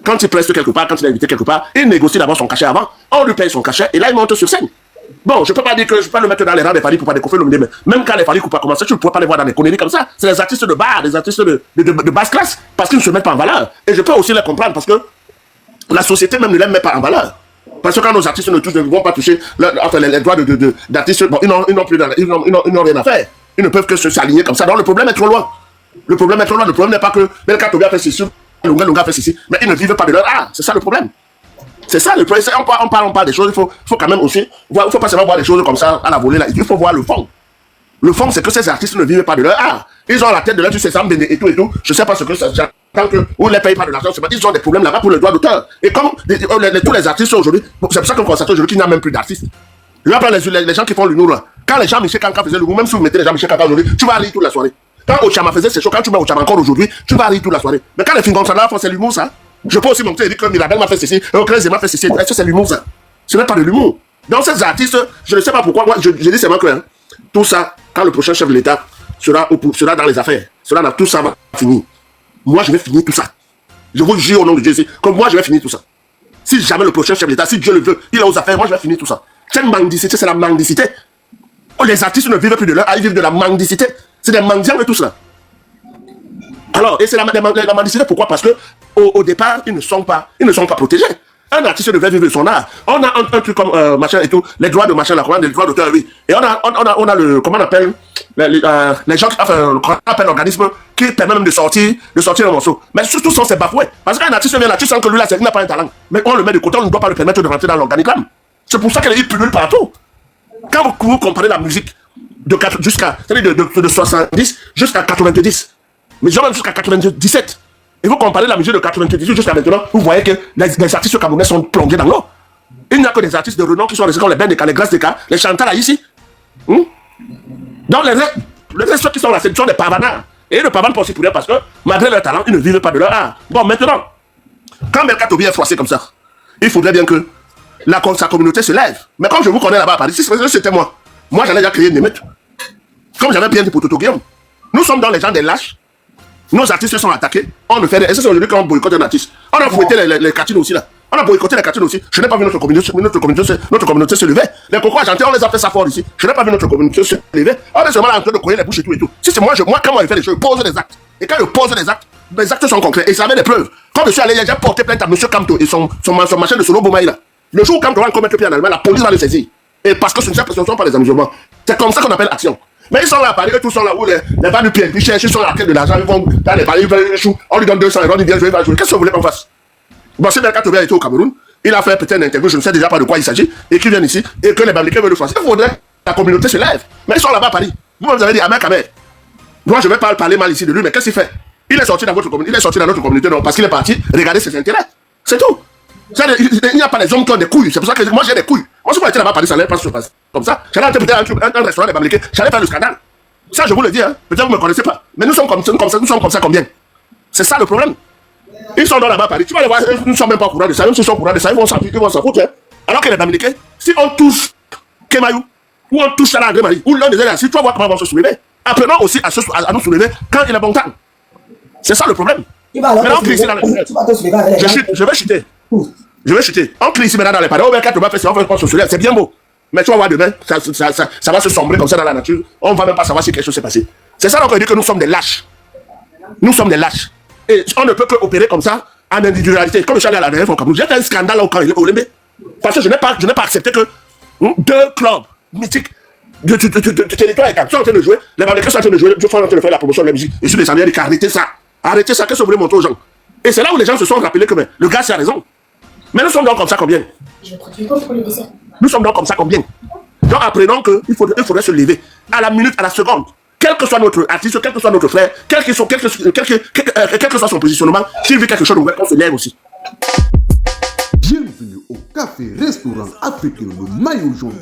quand il preste quelque part, quand il est invité quelque part, il négocie d'abord son cachet avant. On lui paye son cachet et là, il monte sur scène. Bon, je peux pas dire que je peux pas le mettre dans les rangs des Fally Ipupa, des Koffi Olomide, mais même quand les Fally Ipupa commencent, tu ne pourrais pas les voir dans les conneries comme ça. C'est des artistes de bar, des artistes de basse classe, parce qu'ils ne se mettent pas en valeur. Et je peux aussi les comprendre, parce que la société même ne les met pas en valeur. Parce que quand nos artistes ne vont pas toucher les droits d'artistes, bon, ils n'ont rien à faire. Ils ne peuvent que s'aligner comme ça. Donc le problème est trop loin. Le problème est trop loin. Le problème n'est pas que Belka Tobia fait ceci, Lunga fait ceci, mais ils ne vivent pas de leur art. C'est ça le problème. C'est ça le problème. On parle des choses. Il faut quand même aussi voir. Il ne faut pas seulement voir les choses comme ça à la volée là. Il faut voir le fond. Le fond, c'est que ces artistes ne vivent pas de leur art. Ils ont la tête de leur ces Sam et tout et tout. Je ne sais pas ce que ça. Tant que ou ne payent pas de l'argent, ils ont des problèmes là-bas pour le droit d'auteur. Et comme tous les artistes aujourd'hui, c'est pour ça qu'on constate aujourd'hui qu'il n'y a même plus d'artistes. Je vais prendre les gens qui font l'humour là. Quand les gens Michel Kanka faisaient l'humour, même si vous mettez les gens Michel Kanka aujourd'hui, tu vas rire toute la soirée. Quand Ochama faisait ses shows, quand tu mets Ochama encore aujourd'hui, tu vas rire toute la soirée. Mais quand les films comme ça là font c'est l'humour ça. Je peux aussi montrer et dire que Mirabel m'a fait ceci, Crazy m'a fait ceci. Est-ce que c'est l'humour ça? Ce n'est pas de l'humour. Donc ces artistes, je ne sais pas pourquoi, moi je dis c'est moi que tout ça, quand le prochain chef de l'État sera dans les affaires, tout ça va finir. Moi je vais finir tout ça. Je vous jure au nom de Jésus, comme moi je vais finir tout ça. Si jamais le prochain chef de l'État, si Dieu le veut, il est aux affaires, moi je vais finir tout ça. C'est une mendicité, c'est la mendicité. Oh, les artistes ne vivent plus de leur art, ils vivent de la mendicité. C'est des mendiants et tout cela. Alors, et c'est la mendicité, pourquoi? Parce que au départ, ils ne sont pas protégés. Un artiste devait vivre de son art. On a un truc comme machin et tout, les droits de machin, les droits d'auteur, oui. Et on a le, comment on appelle, les gens, enfin, qu'on appelle l'organisme qui permet même de sortir un morceau. Mais surtout sans se bafouer. Parce qu'un artiste vient là, tu sens que lui là, il n'a pas un talent. Mais on le met de côté, on ne doit pas le permettre de rentrer dans l'organigramme. C'est pour ça qu'il pullule partout. Quand vous comparez la musique jusqu'à 70 jusqu'à 90, mais genre même jusqu'à 97, et vous comparez la musique de 98 jusqu'à maintenant, vous voyez que les artistes camerounais sont plongés dans l'eau. Il n'y a que des artistes de renom qui sont restés comme les Bendes, les Grâce des Cas, les Chantal ici. Donc les restes qui sont là, ce sont des pavanards. Et ils ne pavanent pas aussi pour rien parce que malgré leur talent, ils ne vivent pas de leur art. Bon, maintenant, quand Belka Tobia est froissé comme ça, il faudrait bien que sa communauté se lève. Mais comme je vous connais là-bas à Paris, si c'était moi j'allais déjà créer une émeute. Comme j'avais bien dit pour Toto Guillaume. Nous sommes dans les gens des lâches. Nos artistes sont attaqués. On le fait. Et c'est aujourd'hui qu'on boycotte un artiste. On a fouetté les catines aussi là. On a boycotté les catines aussi. Je n'ai pas vu notre communauté se lever. Les cocos argentés, on les a fait ça fort ici. Je n'ai pas vu notre communauté se lever. On est seulement en train de courir les bouches et tout et tout. Si c'est moi, comment il fait les choses, je pose des actes. Et quand je pose des actes, les actes sont concrets. Et ça avait des preuves. Quand je suis allé, j'ai porté plainte à M. Kamto et son machin de Solo Bomaï là. Le jour où Kamto va commettre le pied en Allemagne, la police va le saisir. Et parce que ce ne sont pas les musulmans. C'est comme ça qu'on appelle action. Mais ils sont là à Paris, eux tous sont là où les bas du pied, ils cherchent, ils sont à la quête de l'argent, ils vont dans les Paris, ils veulent les choux, on lui donne 200 euros, il vient jouer, il va jouer. Qu'est-ce que vous voulez qu'on fasse? Bon, si Belka Tobia était au Cameroun, il a fait peut-être une interview, je ne sais déjà pas de quoi il s'agit, et qu'il vienne ici, et que les Bamilekés veulent le faire. Il faudrait que la communauté se lève. Mais ils sont là-bas à Paris. Vous avez dit, Ahmed Kamer, moi je ne vais pas parler mal ici de lui, mais qu'est-ce qu'il fait? Il est sorti dans votre communauté, il est sorti dans notre communauté, non, parce qu'il est parti regarder ses intérêts. C'est tout. Il n'y a pas les hommes qui ont des couilles. C'est pour ça que moi j'ai des couilles. Moi, si vous étiez là-bas à Paris, ça n'allait pas se passer comme ça. J'allais peut-être un restaurant des Bamilekés, j'allais faire le scandale. Ça, je vous le dis, hein. Peut-être que vous ne me connaissez pas. Mais nous sommes comme ça combien? C'est ça le problème. Ils sont dans là-bas à Paris. Tu vas les voir, ils ne sont même pas au courant de ça. Même s'ils sont au courant de ça, ils vont s'en foutre. Hein. Alors que les Bamilekés, si on touche Kemayou, ou on touche Salah André Marie, ou l'un des deux, si tu vas voir comment ils vont se soulever, apprenons aussi à nous soulever quand il est bon temps. C'est ça le problème. Maintenant, on crie ici dans les palais. Je vais chuter. Je vais chuter. On crie ici maintenant dans les palais. Oh, ben, quand on va faire ça, on va se soulever. C'est bien beau. Mais tu vas voir demain, ça va se sombrer comme ça dans la nature. On ne va même pas savoir si quelque chose s'est passé. C'est ça qu'on dit que nous sommes des lâches. Nous sommes des lâches. Et on ne peut que opérer comme ça en individualité. Comme je suis allé à la dernière fois au Cameroun, j'ai fait un scandale au camp Olembe. Parce que je n'ai pas accepté que deux clubs mythiques de territoire sont en train de jouer. Les Bamilekés sont en train de jouer. Je suis en train de faire la promotion de la musique. Et je suis descendu et dit arrêtez ça. Arrêtez ça. Qu'est-ce que vous voulez montrer aux gens? Et c'est là où les gens se sont rappelés que le gars, a raison. Mais nous sommes donc comme ça combien? Je prends du temps pour le dessert. Nous sommes donc comme ça combien? Donc apprenons qu'il faudrait se lever à la minute, à la seconde. Quel que soit notre artiste, quel que soit notre frère, quel que soit son positionnement, s'il vit quelque chose, on se lève aussi. Bienvenue au café-restaurant africain Le Maillot Jaune.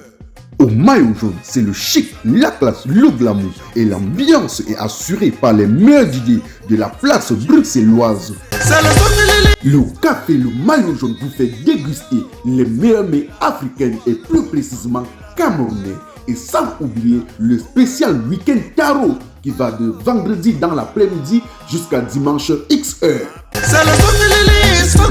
Au Maillot Jaune, c'est le chic, la classe, le glamour et l'ambiance est assurée par les meilleurs DJ de la place bruxelloise. Le café Le Maillot Jaune vous fait déguster les meilleurs mets africains et plus précisément camerounais. Et sans oublier le spécial week-end tarot qui va de vendredi dans l'après-midi jusqu'à dimanche XH.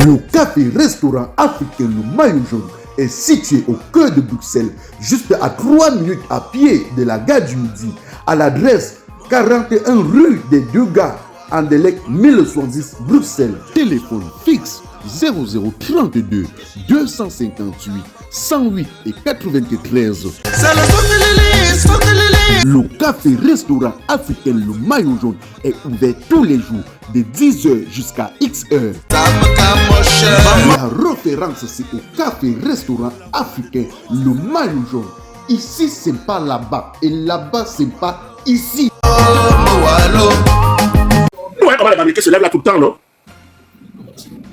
Le café-restaurant africain Le Maillot Jaune est situé au cœur de Bruxelles, juste à 3 minutes à pied de la gare du Midi, à l'adresse 41 rue des Deux Gares, Anderlecht 1070 Bruxelles. Téléphone fixe 0032 258 108 et 93. Le café-restaurant africain Le Maillot Jaune est ouvert tous les jours de 10h jusqu'à X-heure. La référence, c'est au café-restaurant africain Le Maillot Jaune. Ici, c'est pas là-bas. Et là-bas, c'est pas ici. Ouais, comment les Américains se lèvent là tout le temps, non?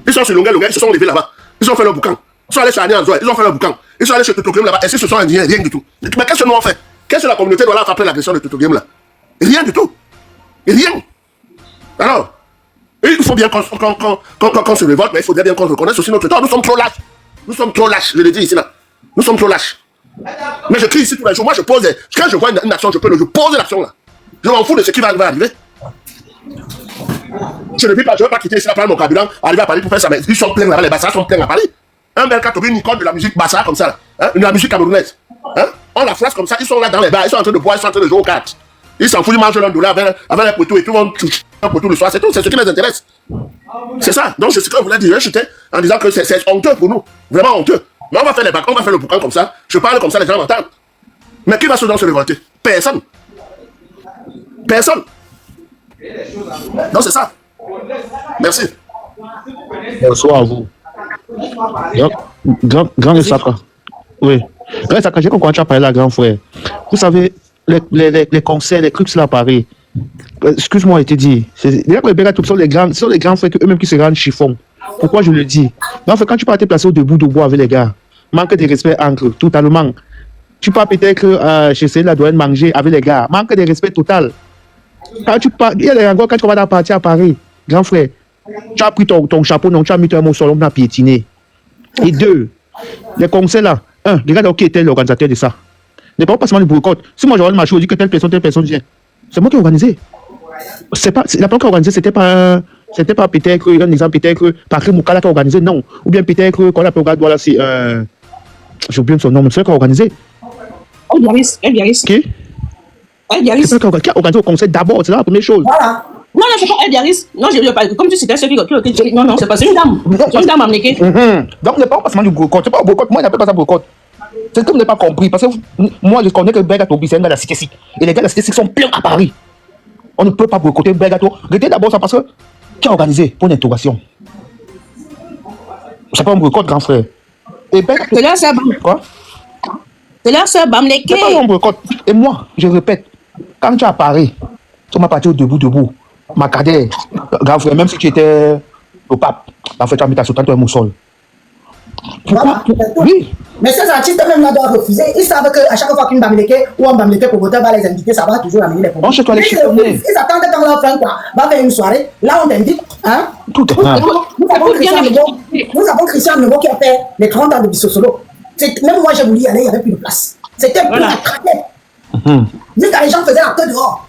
Ils sont sur Longueuil, ils se sont levés là-bas. Ils ont fait leur boucan. Ils sont allés chez Agnès, ils ont fait leur boucan. Ils sont allés chez Toto Game là-bas. Et ce sont indiens, rien du tout. Mais qu'est-ce que nous on fait? Qu'est-ce que la communauté doit faire après l'agression de Toto Game là? Rien du tout. Rien. Alors, il faut bien qu'on se révolte, mais il faudrait bien qu'on reconnaisse aussi notre temps. Nous sommes trop lâches. Nous sommes trop lâches, je le dis ici là. Nous sommes trop lâches. Mais je crie ici tous les jours. Moi, je pose. Quand je vois une action, je pose l'action là. Je m'en fous de ce qui va arriver. Je ne veux pas quitter ici là, prendre mon carburant, arriver à Paris pour faire ça. Mais ils sont pleins là-bas, les Bassards sont pleins à Paris. Un bel Katobi, une icône de la musique Bassard comme ça là. Hein? De la musique camerounaise. Hein? On la flash comme ça, ils sont là dans les bars, ils sont en train de boire, ils sont en train de jouer aux cartes. Ils s'en foutent, ils mangent $1 avec les poteaux et tout le monde touche un poteau le soir, c'est tout, c'est ce qui les intéresse. C'est ça. Donc c'est ce que je voulais dire, j'étais en disant que c'est honteux pour nous. Vraiment honteux. Mais on va faire les bacs, on va faire le boucan comme ça. Je parle comme ça, les gens m'entendent. Mais qui va se révolter? Personne. Personne. Non, c'est ça. Merci. Bonsoir à vous. Grand Essaka. Oui. Grand Essaka, j'ai compris quand tu as parlé là, grand frère. Vous savez, les concerts, les trucs là, pareil. Excuse-moi, je te dis. Déjà que les Bégatoup sont les grands frères eux-mêmes qui se rendent chiffon. Pourquoi je le dis? Non, quand tu peux te placer au debout de bois avec les gars, manque de respect entre totalement. Tu peux peut-être chez la douane manger avec les gars, manque de respect total. Quand tu pars, il y a des rencontres quand tu vas partir à Paris, grand frère. Tu as pris ton chapeau, non, tu as mis ton mot sur l'homme, tu as piétiné. Et deux, les concerts là, regarde qui était l'organisateur de ça. Ne pas seulement le boycott. Si moi j'aurais le marché, je dis que telle personne vient. C'est moi qui ai organisé. C'est pas, la personne qui a organisé, c'était pas peut-être, un exemple, peut-être, Patrick Moukala qui a organisé, non. Ou bien peut-être, qu'on appelle, voilà, c'est, j'ai oublié son nom, mais c'est qui a organisé. El Biaris. Qui? El Biaris. C'est pas qui a organisé au concert d'abord, c'est la première chose. Voilà. Non, c'est pas El Biaris. Non, je veux pas. Comme tu citais ceux qui. Non, c'est pas. C'est une dame. C'est une dame américaine. Donc, ce n'est pas seulement du boycott. C'est pas un boycott. Moi, je n'appelle pas ça boycott. C'est que vous n'avez pas compris. Parce que moi, je connais que Bergatobi, c'est un gars de la Cité Sic. Et les gars de la Cité Sic sont pleins à Paris. On ne peut pas boycotter Bergato. Regardez d'abord ça parce que qui a organisé pour une interrogation. C'est pas un boycott, grand frère. Et Bergato. C'est là, ça. Quoi? C'est là, ça, Bamleke. C'est pas un boycott. Et moi, je répète, quand tu es à Paris, tu m'as parti au debout. Ma cadet, grand frère, même si tu étais le pape, en fait, tu as mis ta soutane, tu es mon sol. Pourquoi? Oui. Mais ces artistes même là doivent refuser. Ils savent qu'à chaque fois qu'une Bamileke ou un Bamileke promoteur va les inviter, ça va toujours amener les problèmes. Ils attendent quand leur frère va faire une soirée. Là, on t'invite. Hein? Tout est bien. Nous avons Christian Nebo qui a fait les 30 ans de Bissosolo. Même moi, j'ai voulu y aller, il n'y avait plus de place. C'était plus à craquer. Jusqu'à les gens faisaient la queue dehors.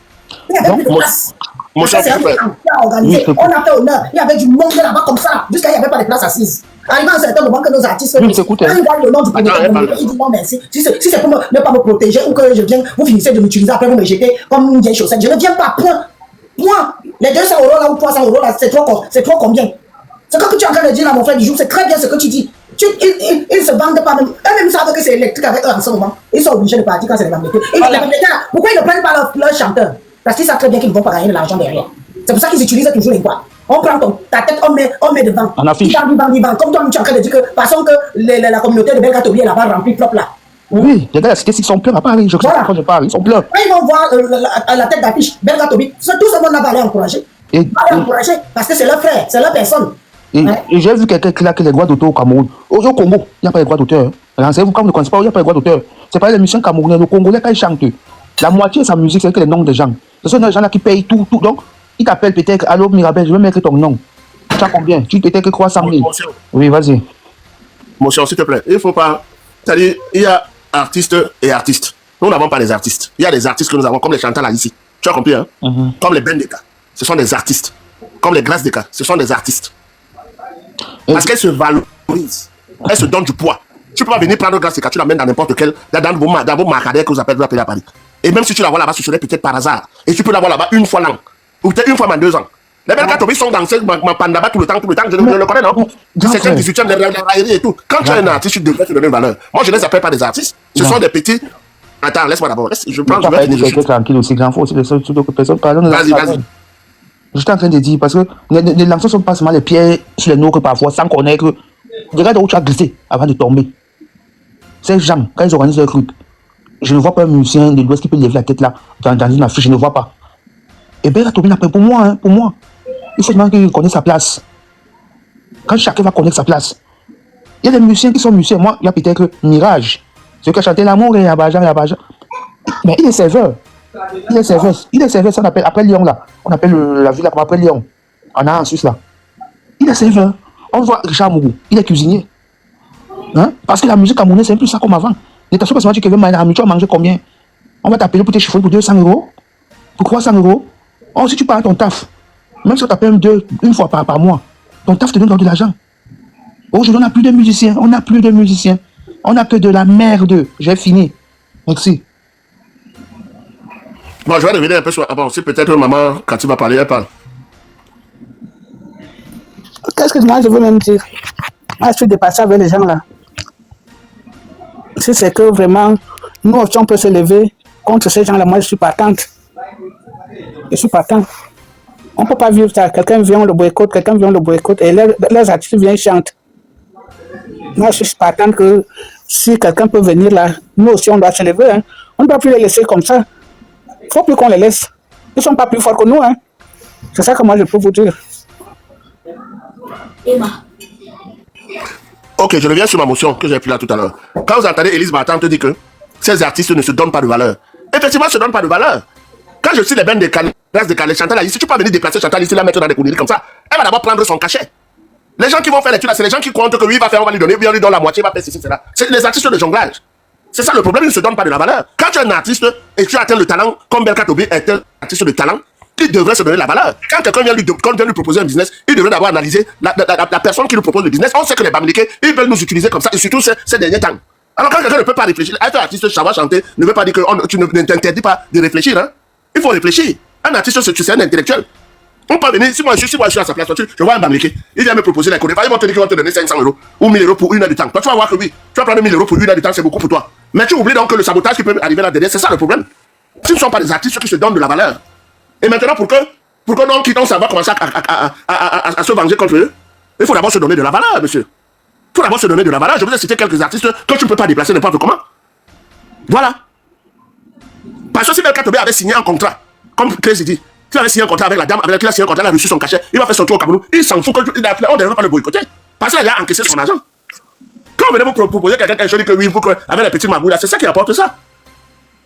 Il n'y avait plus de place. Mon cher frère, organisé. On a fait honneur. Il y avait du monde là-bas comme ça. Jusqu'à il n'y avait pas de place assises. Arrivé à un certain moment que nos artistes, quand ils voient le nom du promoteur, ils disent non merci. Si c'est pour ne pas me protéger ou que je viens, vous finissez de m'utiliser, après vous me jetez comme une vieille chaussette. Je ne viens pas, point. Les 200 € là ou 300 € là, c'est trop combien? C'est ce que tu es en train de dire là, mon frère du jour, c'est très bien ce que tu dis. Ils se vendent pas même. Eux-mêmes savent que c'est électrique avec eux en ce moment. Ils sont obligés de partir quand c'est les Bamileke. Et les Bamileke là, pourquoi ils ne prennent pas leur chanteur? Parce qu'ils savent très bien qu'ils ne vont pas gagner de l'argent derrière. C'est pour ça qu'ils utilisent toujours les bois. On prend ta tête, on met devant. En affiche. Comme toi, tu es en train de dire que, façon que la communauté de Belgatobi est là-bas remplie propre là. Oui, les gars de la Cité Sic sont pleins à Paris. Je sais quand je parle, ils sont pleins. Quand ils vont voir la tête d'affiche Belgatobi, tout ce monde là va aller encourager. Parce que c'est leur frère, c'est leur personne. Et j'ai vu quelqu'un qui a les droits d'auteur au Cameroun. Au Congo, il n'y a pas les droits d'auteur. Renseignez-vous, quand vous ne connaissez pas, il n'y a pas les droits d'auteur. C'est pas les musiciens camerounais. Le Congolais, quand ils chantent, la moitié de sa musique, c'est que les noms des gens. Ce sont des gens là qui payent tout. Donc, ils t'appellent peut-être, allô Mirabel, je vais mettre ton nom. Tu as combien? Tu peut-être que 300 000. Oui, vas-y. Mon cher, s'il te plaît, il ne faut pas. C'est-à-dire, il y a artistes et artistes. Nous n'avons pas les artistes. Il y a des artistes que nous avons, comme les chanteurs là ici. Tu as compris, hein? Comme les Bendeka, ce sont des artistes. Comme les Grâce Deka, ce sont des artistes. Parce qu'elles se valorisent. Elles se donnent du poids. tu peux pas venir prendre grâce et tu l'amènes dans n'importe quel, dans vos marcadères que vous appelez à Paris. Et même si tu la vois là-bas, ce serait peut-être par hasard. Et tu peux la voir là-bas une fois l'an. Ou peut-être une fois en 2 ans. Les belles Katobi sont dans ma pandaba tout le temps. Je le connais, non? C'est un 18e, les railleries et tout. Quand tu es un artiste, tu devrais te donner une valeur. Moi, je ne les appelle pas des artistes. Ce sont des petits. Attends, laisse-moi d'abord. Je prends, je vais finir. Tranquille aussi, grand. Faut aussi les autres personnes parlent. Vas-y. Je suis en train de dire, parce que les lancers sont pas seulement les pieds sur les nôtres parfois, sans connaître. Regarde où tu as glissé avant de tomber. Ces gens, quand ils organisent leur truc, je ne vois pas un musicien de l'Ouest qui peut lever la tête là, dans une affiche, je ne vois pas. Et bien, pour moi, hein, pour moi, il faut seulement qu'il connaisse sa place. Quand chacun va connaître sa place. Il y a des musiciens qui sont musiciens. Moi, il y a peut-être Mirage, celui qui a chanté l'amour et Abajan. Mais il est serveur. Il est serveur, ça on appelle, après Lyon là. On appelle la ville là, après Lyon. On a en Suisse là. Il est serveur. On voit Richard Mougou, il est cuisinier. Hein? Parce que la musique camerounaise, c'est un peu ça comme avant. N'attention parce que tu veux manger, tu vas manger combien? On va t'appeler pour tes chiffres pour 200 €, pour 300 €. Oh, si tu pars à ton taf, même si on t'appelle une fois par mois, ton taf te donne de l'argent. Aujourd'hui, on n'a plus de musiciens, on n'a que de la merde. J'ai fini. Merci. Bon, je vais revenir un peu sur. Bon, si peut-être maman, quand tu vas parler, elle parle. Qu'est-ce que moi je veux même dire? Moi, je suis dépassé avec les gens là. Si c'est que vraiment, nous aussi, on peut se lever contre ces gens-là, moi je suis partante. On ne peut pas vivre ça. Quelqu'un vient, on le boycotte, et les artistes viennent, chantent. Moi, je suis partante que si quelqu'un peut venir là, nous aussi, on doit se lever. Hein. On ne doit plus les laisser comme ça. Il ne faut plus qu'on les laisse. Ils ne sont pas plus forts que nous. Hein. C'est ça que moi, je peux vous dire. Emma. Ok, je reviens sur ma motion que j'ai pris là tout à l'heure. Quand vous entendez Élise Barton te dire que ces artistes ne se donnent pas de valeur, effectivement, ils ne se donnent pas de valeur. Quand je suis les bandes de Calais, Chantal, si tu peux venir déplacer Chantal ici, la mettre dans des conneries comme ça, elle va d'abord prendre son cachet. Les gens qui vont faire l'étude là, c'est les gens qui comptent que lui va faire, on va lui donner, puis on lui donne la moitié, il va faire ceci, cela. C'est les artistes de jonglage. C'est ça le problème, ils ne se donnent pas de la valeur. Quand tu es un artiste et tu atteins le talent, comme Belka Tobi est un artiste de talent, il devrait se donner la valeur. Quand quelqu'un vient lui proposer un business, il devrait d'abord analyser la personne qui lui propose le business. On sait que les Bamileke, ils veulent nous utiliser comme ça, et surtout ces derniers temps. Alors quand quelqu'un ne peut pas réfléchir, être artiste, savoir chanter, ne veut pas dire que tu ne t'interdis pas de réfléchir. Hein? Il faut réfléchir. Un artiste, c'est un intellectuel. On peut venir, si moi je suis à sa place, je vois un Bamileke, il vient me proposer la connaissance, ils vont te dire qu'ils vont te donner 500 € ou 1000 € pour 1 heure de temps. Toi, tu vas voir que oui, tu vas prendre 1000 € pour 1 heure de temps, c'est beaucoup pour toi. Mais tu oublies donc que le sabotage qui peut arriver là derrière, c'est ça le problème. Ce ne sont pas des artistes qui se donnent de la valeur. Et maintenant, pour que non, quittons, ça va commencer à se venger contre eux, il faut d'abord se donner de la valeur, monsieur. Il faut d'abord se donner de la valeur. Je vous ai cité quelques artistes que tu ne peux pas déplacer n'importe comment. Voilà. Parce que si Belka Tobi avait signé un contrat, comme Crazy dit, s'il avait signé un contrat avec la dame, avec qui il a signé un contrat, il a reçu son cachet, il va faire son tour au Cameroun, il s'en fout, on ne devrait pas le boycotter. Parce qu'il a encaissé son argent. Quand on venait vous proposer quelqu'un qui a dit que oui, avec les petits magouilles là, c'est ça qui apporte ça.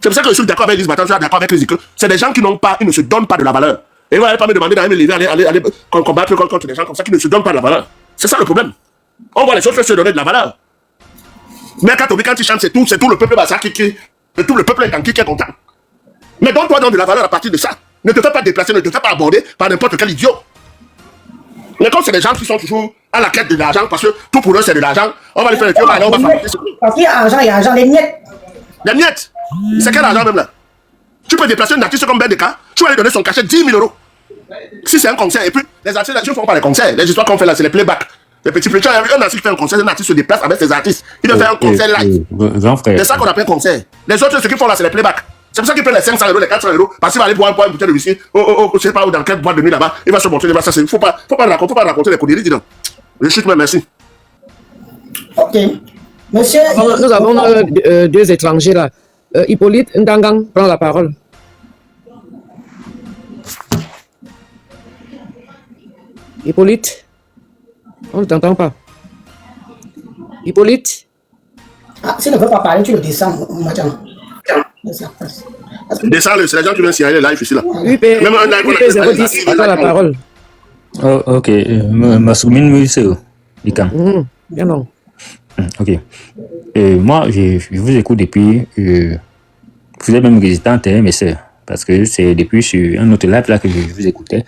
C'est pour ça que je suis d'accord avec Elise Batan, je suis d'accord avec les que c'est des gens qui n'ont pas, ils ne se donnent pas de la valeur. Et vous n'allez pas me demander d'aller me lever, aller combattre contre des gens comme ça qui ne se donnent pas de la valeur. C'est ça le problème. On voit les autres se donner de la valeur. Mais quand il chante, c'est tout le peuple Bassa tout le peuple qui est content. Mais donne-toi de la valeur à partir de ça. Ne te fais pas déplacer, ne te fais pas aborder par n'importe quel idiot. Mais comme c'est des gens qui sont toujours à la quête de l'argent, parce que tout pour eux c'est de l'argent, on va les faire les tuyaux, on va fabriquer. Parce qu'il y a argent, les miettes. Les miettes. C'est quel argent même là? Tu peux déplacer un artiste comme Bendeka, tu vas lui donner son cachet 10 000 €. Si c'est un concert, et puis les artistes, ils ne font pas les concerts. Les histoires qu'on fait là, c'est les playbacks. Les petits petits, un artiste qui fait un concert, un artiste se déplace avec ses artistes. Il veut faire un concert live. C'est ça qu'on appelle concert. Les autres, ce qu'ils font là, c'est les playbacks. C'est pour ça qu'ils prennent les 500 €, les 400 €, parce qu'il va aller boire une bouteille de whisky, je sais pas où, dans quelle boîte de nuit là-bas, il va se montrer, il va s'asseoir. Faut pas raconter les conneries, dis donc. Je chute, mais merci. Ok. Monsieur. Nous avons deux étrangers là. Hippolyte Ndangang prend la parole. Hippolyte, on ne t'entend pas. Hippolyte. Ah, s'il ne veut pas parler, tu le descends, madame. Descends-le, c'est les gens qui viennent signaler live ici là. Même un live, UP010 prend la parole. Oh, ok. Massoumine Moïseo. Bien non. Ok. Moi, je vous écoute depuis. Vous êtes même résistante, hein, mes sœurs. Parce que c'est depuis sur un autre live là que je vous écoutais.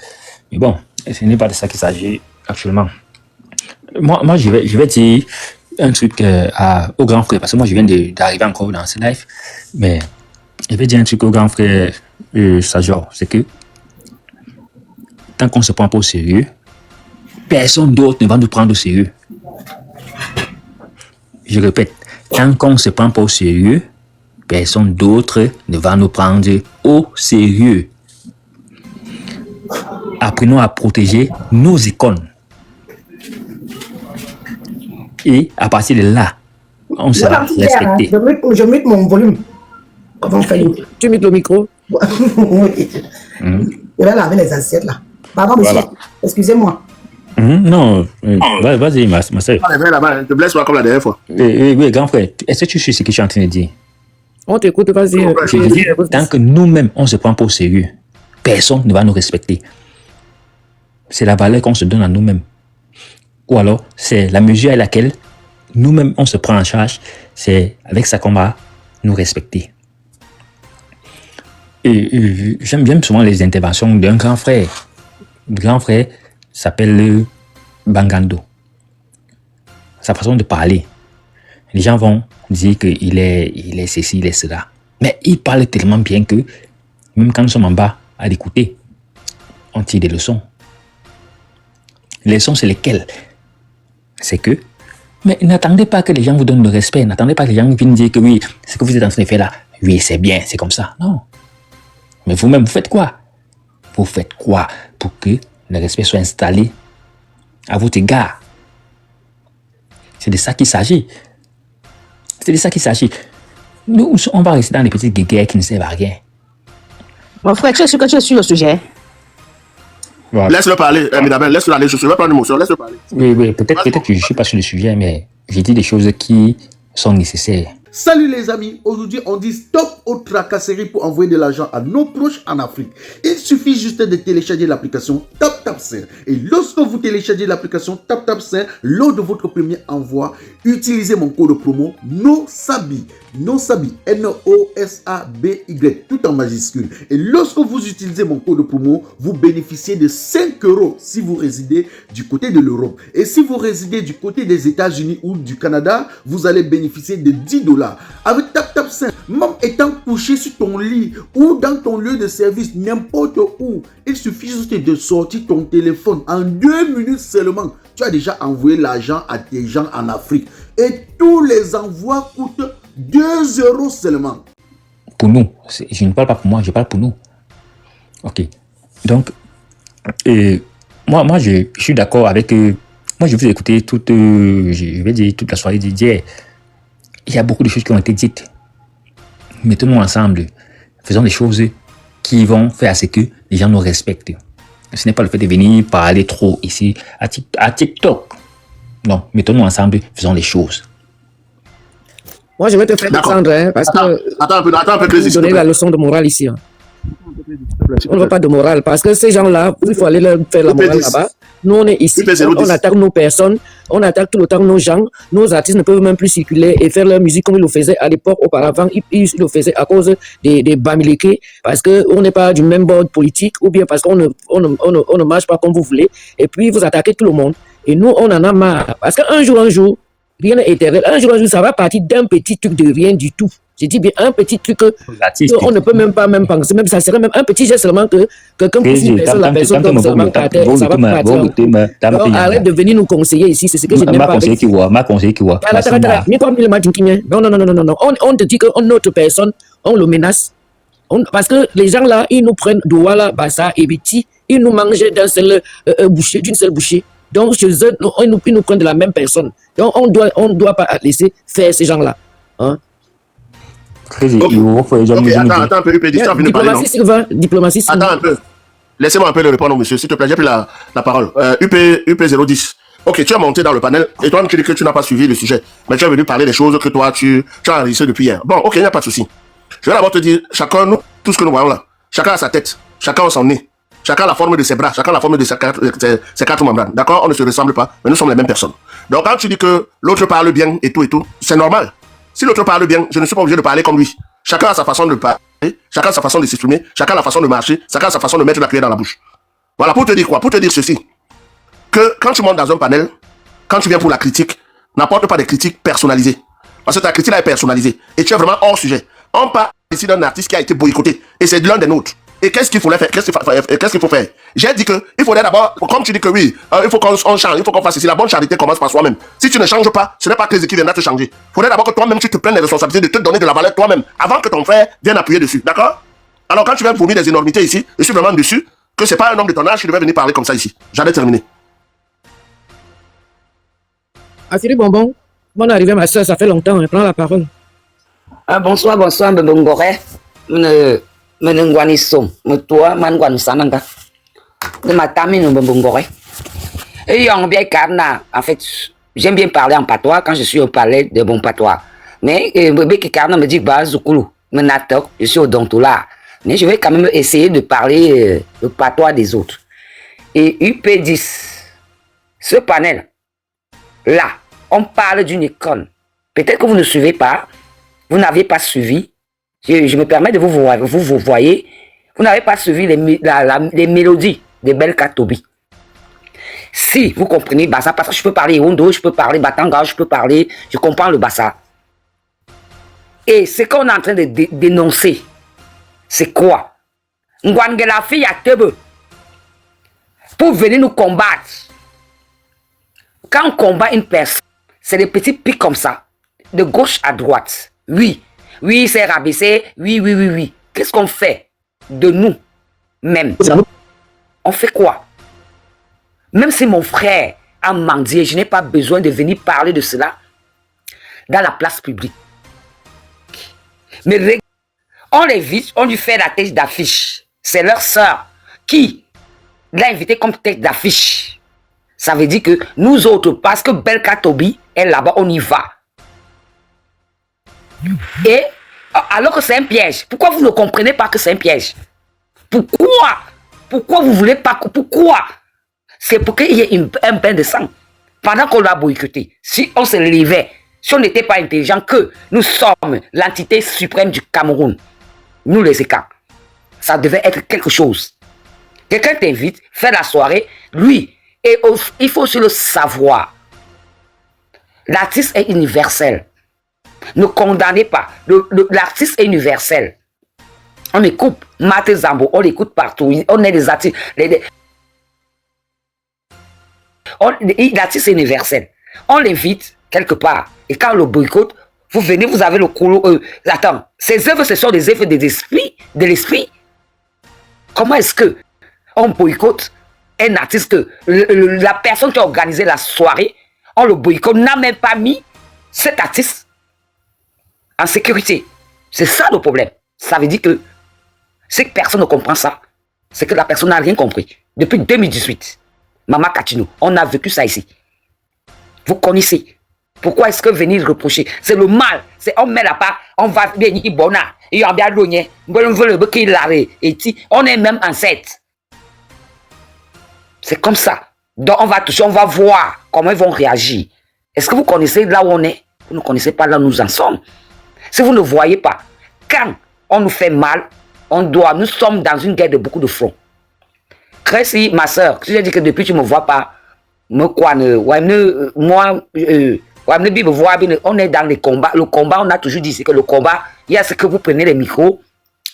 Mais bon, ce n'est pas de ça qu'il s'agit actuellement. Moi je vais dire. un truc au grand frère, parce que moi je viens d'arriver encore dans ce live, mais je vais dire un truc au grand frère Sajor, c'est que tant qu'on ne se prend pas au sérieux, personne d'autre ne va nous prendre au sérieux. Je répète, tant qu'on ne se prend pas au sérieux, personne d'autre ne va nous prendre au sérieux. Apprenons à protéger nos icônes. Et à partir de là, on sera respecté. Je mets mon volume. Comment on fait? Tu mets le micro. Oui. Je vais laver les assiettes là. Pardon, monsieur. Voilà. Excusez-moi. Non, vas-y, ma soeur. Là-bas, ne te blesse pas comme la dernière fois. Oui, grand frère, est-ce que tu sais ce que je suis en train de dire? On t'écoute, vas-y. Je veux dire, tant que nous-mêmes, on ne se prend pas au sérieux, personne ne va nous respecter. C'est la valeur qu'on se donne à nous-mêmes. Ou alors, c'est la mesure à laquelle nous-mêmes, on se prend en charge. C'est avec ça qu'on va nous respecter. Et j'aime souvent les interventions d'un grand frère. Le grand frère s'appelle Bangando. Sa façon de parler. Les gens vont dire qu'il est ceci, il est cela. Mais il parle tellement bien que, même quand nous sommes en bas à l'écouter, on tire des leçons. Les leçons, c'est lesquelles? C'est que, mais n'attendez pas que les gens vous donnent le respect. N'attendez pas que les gens viennent dire que oui, ce que vous êtes en train de faire là, oui, c'est bien, c'est comme ça. Non. Mais vous-même, vous faites quoi? Vous faites quoi pour que le respect soit installé à votre égard? C'est de ça qu'il s'agit. C'est de ça qu'il s'agit. Nous, on va rester dans les petites guéguerres qui ne servent à rien. Mon frère, tu es sûr que tu es sur le sujet? Voilà. Laisse-le parler, Midabel, laisse-le aller. Je ne vais prendre l'émotion, laisse-le parler. Oui, peut-être que je ne suis pas sur le sujet, mais j'ai dit des choses qui sont nécessaires. Salut les amis, aujourd'hui on dit stop aux tracasseries pour envoyer de l'argent à nos proches en Afrique. Il suffit juste de télécharger l'application TapTapSend. Et lorsque vous téléchargez l'application TapTapSend, lors de votre premier envoi, utilisez mon code promo NOSABI, N-O-S-A-B-Y, tout en majuscule. Et lorsque vous utilisez mon code promo, vous bénéficiez de 5 € si vous résidez du côté de l'Europe. Et si vous résidez du côté des États-Unis ou du Canada, vous allez bénéficier de 10 $. Avec TapTapSend, même étant couché sur ton lit ou dans ton lieu de service, n'importe où, il suffit juste de sortir ton téléphone. En 2 minutes seulement, tu as déjà envoyé l'argent à tes gens en Afrique. Et tous les envois coûtent 2 € seulement. Pour nous, je ne parle pas pour moi, je parle pour nous. Ok. Donc, moi je suis d'accord avec... moi, je vous ai écouté toute la soirée d'hier. Il y a beaucoup de choses qui ont été dites. Mettons-nous ensemble. Faisons des choses qui vont faire à ce que les gens nous respectent. Ce n'est pas le fait de venir parler trop ici à TikTok. Non, mettons-nous ensemble, faisons les choses. Moi, je vais te faire descendre, hein, parce que... Attends un peu, vous donner la leçon de morale ici. Hein. On ne veut pas de morale, parce que ces gens-là, il faut aller leur faire la morale là-bas. Nous, on est ici, on attaque nos personnes, on attaque tout le temps nos gens. Nos artistes ne peuvent même plus circuler et faire leur musique comme ils le faisaient à l'époque. Auparavant, ils le faisaient à cause des Bamileke, parce qu'on n'est pas du même bord politique, ou bien parce qu'on ne marche pas comme vous voulez. Et puis, vous attaquez tout le monde. Et nous, on en a marre. Parce qu'un jour, rien n'est éternel. Un jour, ça va partir d'un petit truc de rien du tout. J'ai dit bien un petit truc on ne peut même pas penser. Même ça serait même un petit geste seulement que quelqu'un pousse une personne, la personne tombe seulement par terre. Ça va partir. Alors, arrête de venir nous conseiller ici. C'est ce que je n'aime pas. Ma conseiller qui voit. Non. On te dit que notre personne, on le menace. Parce que les gens là, ils nous prennent Douala, Bassa et Biti, ils nous mangent d'une seule bouchée. Donc, chez eux, ils nous prennent de la même personne. Donc, on doit pas laisser faire ces gens-là. Hein? Attends un peu, UP, Diplomatie, Sylvain. Attends un peu. Laissez-moi un peu le répondre, monsieur. S'il te plaît, j'ai pris la parole. UP 010. Ok, tu as monté dans le panel et toi-même tu dis que tu n'as pas suivi le sujet. Mais tu es venu parler des choses que toi, tu as enregistrées depuis hier. Bon, ok, il n'y a pas de souci. Je vais d'abord te dire, chacun, nous, tout ce que nous voyons là, chacun a sa tête, chacun a son nez, chacun a la forme de ses bras, chacun a la forme de ses quatre membranes. D'accord? On ne se ressemble pas, mais nous sommes les mêmes personnes. Donc quand tu dis que l'autre parle bien et tout, c'est normal. Si l'autre parle bien, je ne suis pas obligé de parler comme lui. Chacun a sa façon de parler, chacun a sa façon de s'exprimer, chacun a la façon de marcher, chacun a sa façon de mettre la cuillère dans la bouche. Voilà, pour te dire quoi? Pour te dire ceci. Que quand tu montes dans un panel, quand tu viens pour la critique, N'apporte pas des critiques personnalisées. Parce que ta critique là est personnalisée. Et tu es vraiment hors sujet. On parle ici d'un artiste qui a été boycotté. Et c'est l'un des nôtres. Et qu'est-ce qu'il faut faire? Qu'est-ce qu'il faut faire? J'ai dit que il faudrait d'abord, comme tu dis que oui, il faut qu'on change, il faut qu'on fasse ici. La bonne charité commence par soi-même. Si tu ne changes pas, ce n'est pas Crazy qui viendra te changer. Il faudrait d'abord que toi-même tu te prennes les responsabilités de te donner de la valeur toi-même avant que ton frère vienne appuyer dessus. D'accord? Alors quand tu viens vomir des énormités ici, je suis vraiment dessus que c'est pas un homme de ton âge qui devait venir parler comme ça ici. J'allais terminer. Afiri Bonbon, bonne arrivée ma soeur, ça fait longtemps, elle prend la parole. Bonsoir, Mbongore. Menengwanisom, Mutua, Mangwansananga. De ma tamine Mbongore. Et yon bien carna, en fait, j'aime bien parler en patois quand je suis au palais de bon patois. Mais bébé qui carna me dit, bah, Zoukoulou, Menatok, je suis au Dontoula. Mais je vais quand même essayer de parler le patois des autres. Et UP10, ce panel, là, on parle d'une école. Peut-être que vous ne suivez pas, vous n'avez pas suivi. Je me permets de vous voyez, vous n'avez pas suivi les mélodies de Belka Tobi. Si vous comprenez Bassa, parce que je peux parler Hondo, je peux parler Batanga, je comprends le Bassa. Et ce qu'on est en train de dénoncer, c'est quoi? Ngwangela fille à Tebe pour venir nous combattre. Quand on combat une personne, c'est des petits pics comme ça, de gauche à droite. Oui, c'est rabaissé. Oui. Qu'est-ce qu'on fait de nous-mêmes? On fait quoi? Même si mon frère a mendié, je n'ai pas besoin de venir parler de cela dans la place publique. Mais on les vite, on lui fait la tête d'affiche. C'est leur sœur qui l'a invité comme tête d'affiche. Ça veut dire que nous autres, parce que Belka Tobi est là-bas, on y va. Et alors que c'est un piège. Pourquoi vous ne comprenez pas que c'est un piège? Pourquoi vous voulez pas? Pourquoi? C'est pour qu'il y ait un bain de sang. Pendant qu'on l'a boycotté, si on se levait, si on n'était pas intelligent, que nous sommes l'entité suprême du Cameroun, nous les écarts, ça devait être quelque chose. Quelqu'un t'invite, fait la soirée, lui, et il faut aussi le savoir. L'artiste est universel. Ne condamnez pas. L'artiste est universel. On écoute Maté Zambo, on l'écoute partout. On est des artistes. L'artiste est universel. On l'invite quelque part. Et quand on le boycotte, vous venez, vous avez le couloir. Attends, ces œuvres, ce sont des œuvres de l'esprit. Comment est-ce que on boycotte un artiste que la personne qui a organisé la soirée, on le boycotte, n'a même pas mis cet artiste en sécurité? C'est ça le problème. Ça veut dire que si personne ne comprend ça, c'est que la personne n'a rien compris. Depuis 2018, Mama Katino, on a vécu ça ici. Vous connaissez. Pourquoi est-ce que venir reprocher? C'est le mal. C'est on met la part, on va bien y bona. Et on bien l'ogné. On est même ancêtre. C'est comme ça. Donc on va toucher, on va voir comment ils vont réagir. Est-ce que vous connaissez là où on est? Vous ne connaissez pas là où nous en sommes. Si vous ne voyez pas, quand on nous fait mal, nous sommes dans une guerre de beaucoup de fronts. Crécy, ma soeur, si j'ai dit que depuis tu ne me vois pas, on est dans les combats. Le combat, on a toujours dit, c'est que le combat, il y a ce que vous prenez les micros,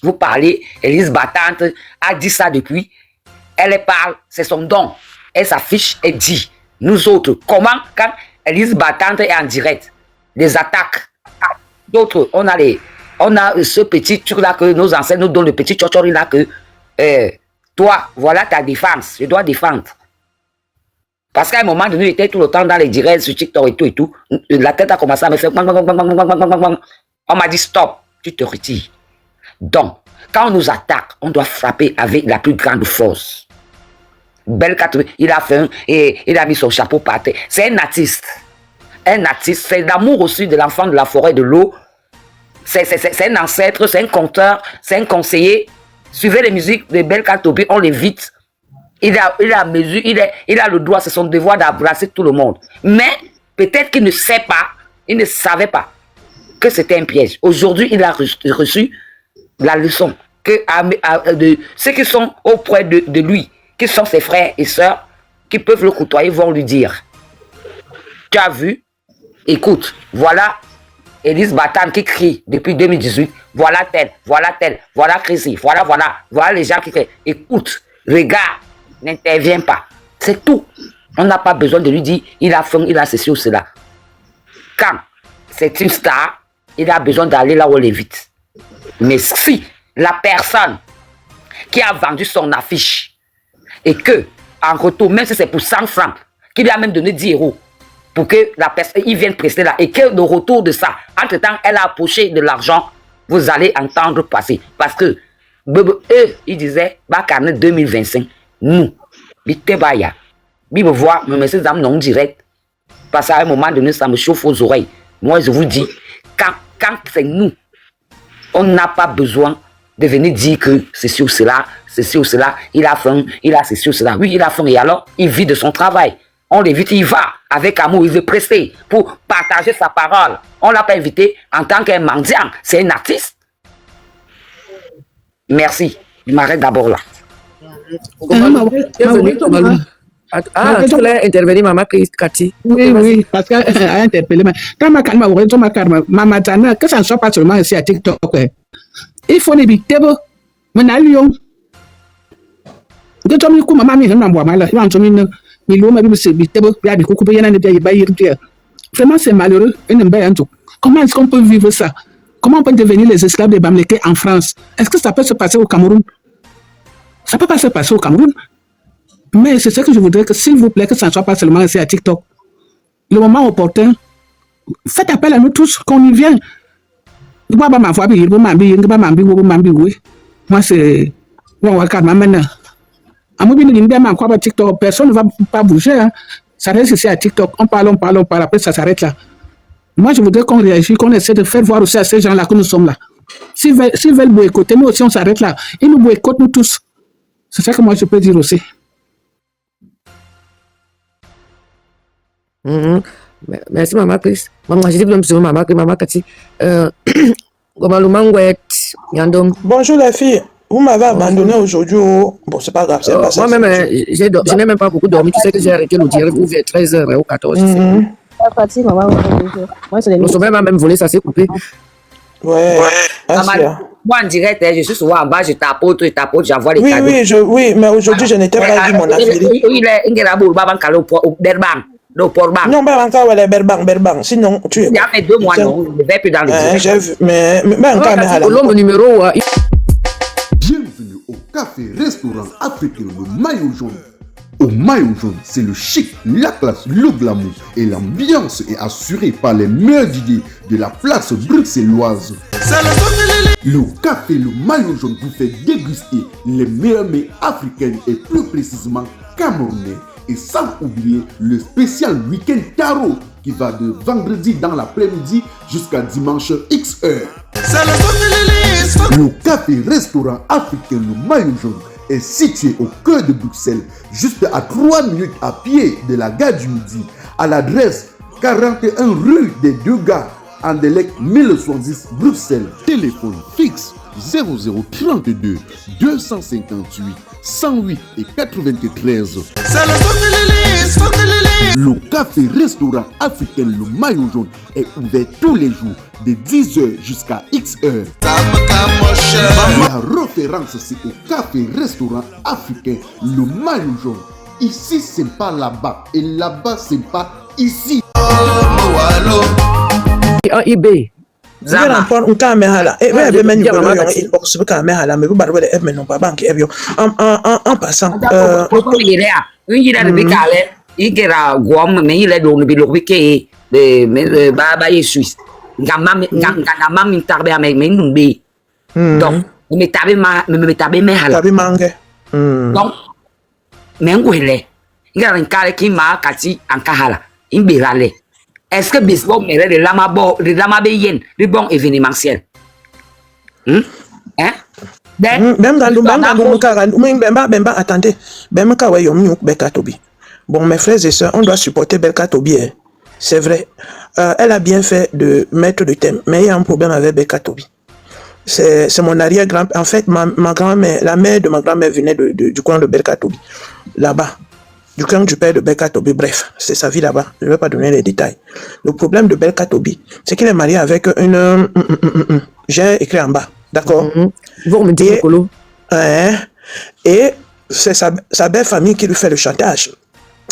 vous parlez, Elise Battante a dit ça depuis, elle parle, c'est son don, elle s'affiche et dit, nous autres, comment, quand Elise Battante est en direct, des attaques, d'autres, on a ce petit truc là que nos ancêtres nous donnent, le petit tchotchori là que, toi, voilà ta défense, je dois défendre. Parce qu'à un moment donné, j'étais tout le temps dans les directs sur TikTok et tout. La tête a commencé à me faire. On m'a dit stop, tu te retires. Donc, quand on nous attaque, on doit frapper avec la plus grande force. Belka Tobi, il a fait et il a mis son chapeau par terre. C'est un artiste. Un artiste, c'est l'amour aussi de l'enfant de la forêt de l'eau. C'est un ancêtre, c'est un conteur, c'est un conseiller. Suivez les musiques de Belka Tobi, on l'évite. Il a le droit, c'est son devoir d'embrasser tout le monde. Mais peut-être qu'il ne sait pas, il ne savait pas que c'était un piège. Aujourd'hui, il a reçu la leçon que de ceux qui sont auprès de lui, qui sont ses frères et sœurs, qui peuvent le côtoyer, vont lui dire. Tu as vu, Écoute, voilà Élise Batan qui crie depuis 2018. Voilà tel, voilà Chrissy, voilà les gens qui crient. Écoute, regarde, n'interviens pas. C'est tout. On n'a pas besoin de lui dire, il a faim, il a ceci ou cela. Quand c'est une star, il a besoin d'aller là où elle est vite. Mais si la personne qui a vendu son affiche et que, en retour, même si c'est pour 100 francs, qui lui a même donné 10 euros pour que la personne il vienne prester là et que le retour de ça, entre-temps, elle a approché de l'argent, vous allez entendre passer. Parce que eux, ils disaient, Bakane 2025, nous, Bitebaya, Bible voit, me ces âmes non direct. Parce qu'à un moment donné, ça me chauffe aux oreilles. Moi, je vous dis, quand c'est nous, on n'a pas besoin de venir dire que ceci ou cela, il a faim, il a ceci ou cela. Oui, il a faim et alors, il vit de son travail. On l'invite, il va avec amour, il veut prester pour partager sa parole. On ne l'a pas invité en tant qu'un mendiant, c'est un artiste. Merci. Je m'arrête d'abord là. Ah, tu voulais intervenir, Maman Cathy. Oui, parce qu'elle a interpellé. Quand Maman Tana, que ça ne soit pas seulement ici à TikTok, il faut éviter, mais à Lyon. De Tommy Kou, maman, il y a un mal, il y a un tomino, il y a un bitebo, il y a des coups, il y a des bails. Vraiment, c'est malheureux. Comment est-ce qu'on peut vivre ça? Comment on peut devenir les esclaves des Bamlékés en France? Est-ce que ça peut se passer au Cameroun? Ça ne peut pas se passer au Cameroun. Mais c'est ce que je voudrais que, s'il vous plaît, que ça ne soit pas seulement ici à TikTok. Le moment opportun, faites appel à nous tous, qu'on y vienne. Moi, c'est... Personne ne va pas bouger. Hein. Ça reste ici à TikTok. On parle, après ça s'arrête là. Moi, je voudrais qu'on réagisse, qu'on essaie de faire voir aussi à ces gens-là que nous sommes là. S'ils veulent boycotter, nous aussi, on s'arrête là. Ils nous boycottent, nous tous. C'est ça que moi, je peux dire aussi. Merci, Maman Chris. Maman, je dis Maman Cathy. Bonjour les filles. Vous m'avez abandonné aujourd'hui. Bon, c'est pas grave. Moi-même, je n'ai même pas beaucoup dormi. Tu sais que j'ai arrêté le direct vers 13h ou 14h. Le sommeil m'a même volé, ça s'est coupé. Ouais. Moi en direct, je suis souvent en bas, je tapote, j'envoie les cadeaux. Oui, mais aujourd'hui, je n'étais pas vu mon affaire. Non, pas encore, ouais, berbang. Sinon, tu es. Il y a fait 2 mois, non, je ne vais plus dans le direct. J'ai vu, mais encore, le numéro. Bienvenue au café restaurant africain le Maillot Jaune. Au Maillot Jaune, c'est le chic, la classe, le glamour et l'ambiance est assurée par les meilleurs idées de la place bruxelloise. Le café le Maillot Jaune vous fait déguster les meilleurs mets africains et plus précisément camerounais. Et sans oublier le spécial week-end tarot qui va de vendredi dans l'après-midi jusqu'à dimanche XH. Le café-restaurant africain le Maillot Jaune est situé au cœur de Bruxelles, juste à 3 minutes à pied de la gare du Midi, à l'adresse 41 rue des Deux Gares, Anderlecht 1070 Bruxelles. Téléphone fixe 0032 258 108 et 93. Le café-restaurant africain le Maillot Jaune est ouvert tous les jours de 10h jusqu'à XH. La référence c'est au café-restaurant africain le Maillot Jaune. Ici c'est pas là-bas et là-bas c'est pas ici. eBay. Zama on caméra et même mais vous pas banque en passant il est suisse donc donc est-ce que baseball mérite de l'amabeyen, le bon événementiel? Attendez, bon, mes frères et sœurs, on doit supporter Belka Tobi. C'est vrai. Elle a bien fait de mettre le thème, mais il y a un problème avec Belka Tobi. C'est mon arrière-grand. En fait, ma grand-mère, la mère de ma grand-mère venait du coin de Belka Tobi, là-bas. du clan du père de Belka Tobi. Bref, c'est sa vie là-bas. Je ne vais pas donner les détails. Le problème de Belka Tobi, c'est qu'il est marié avec une... J'ai écrit en bas, d'accord? Vous remettez le colo. Et c'est sa belle famille qui lui fait le chantage.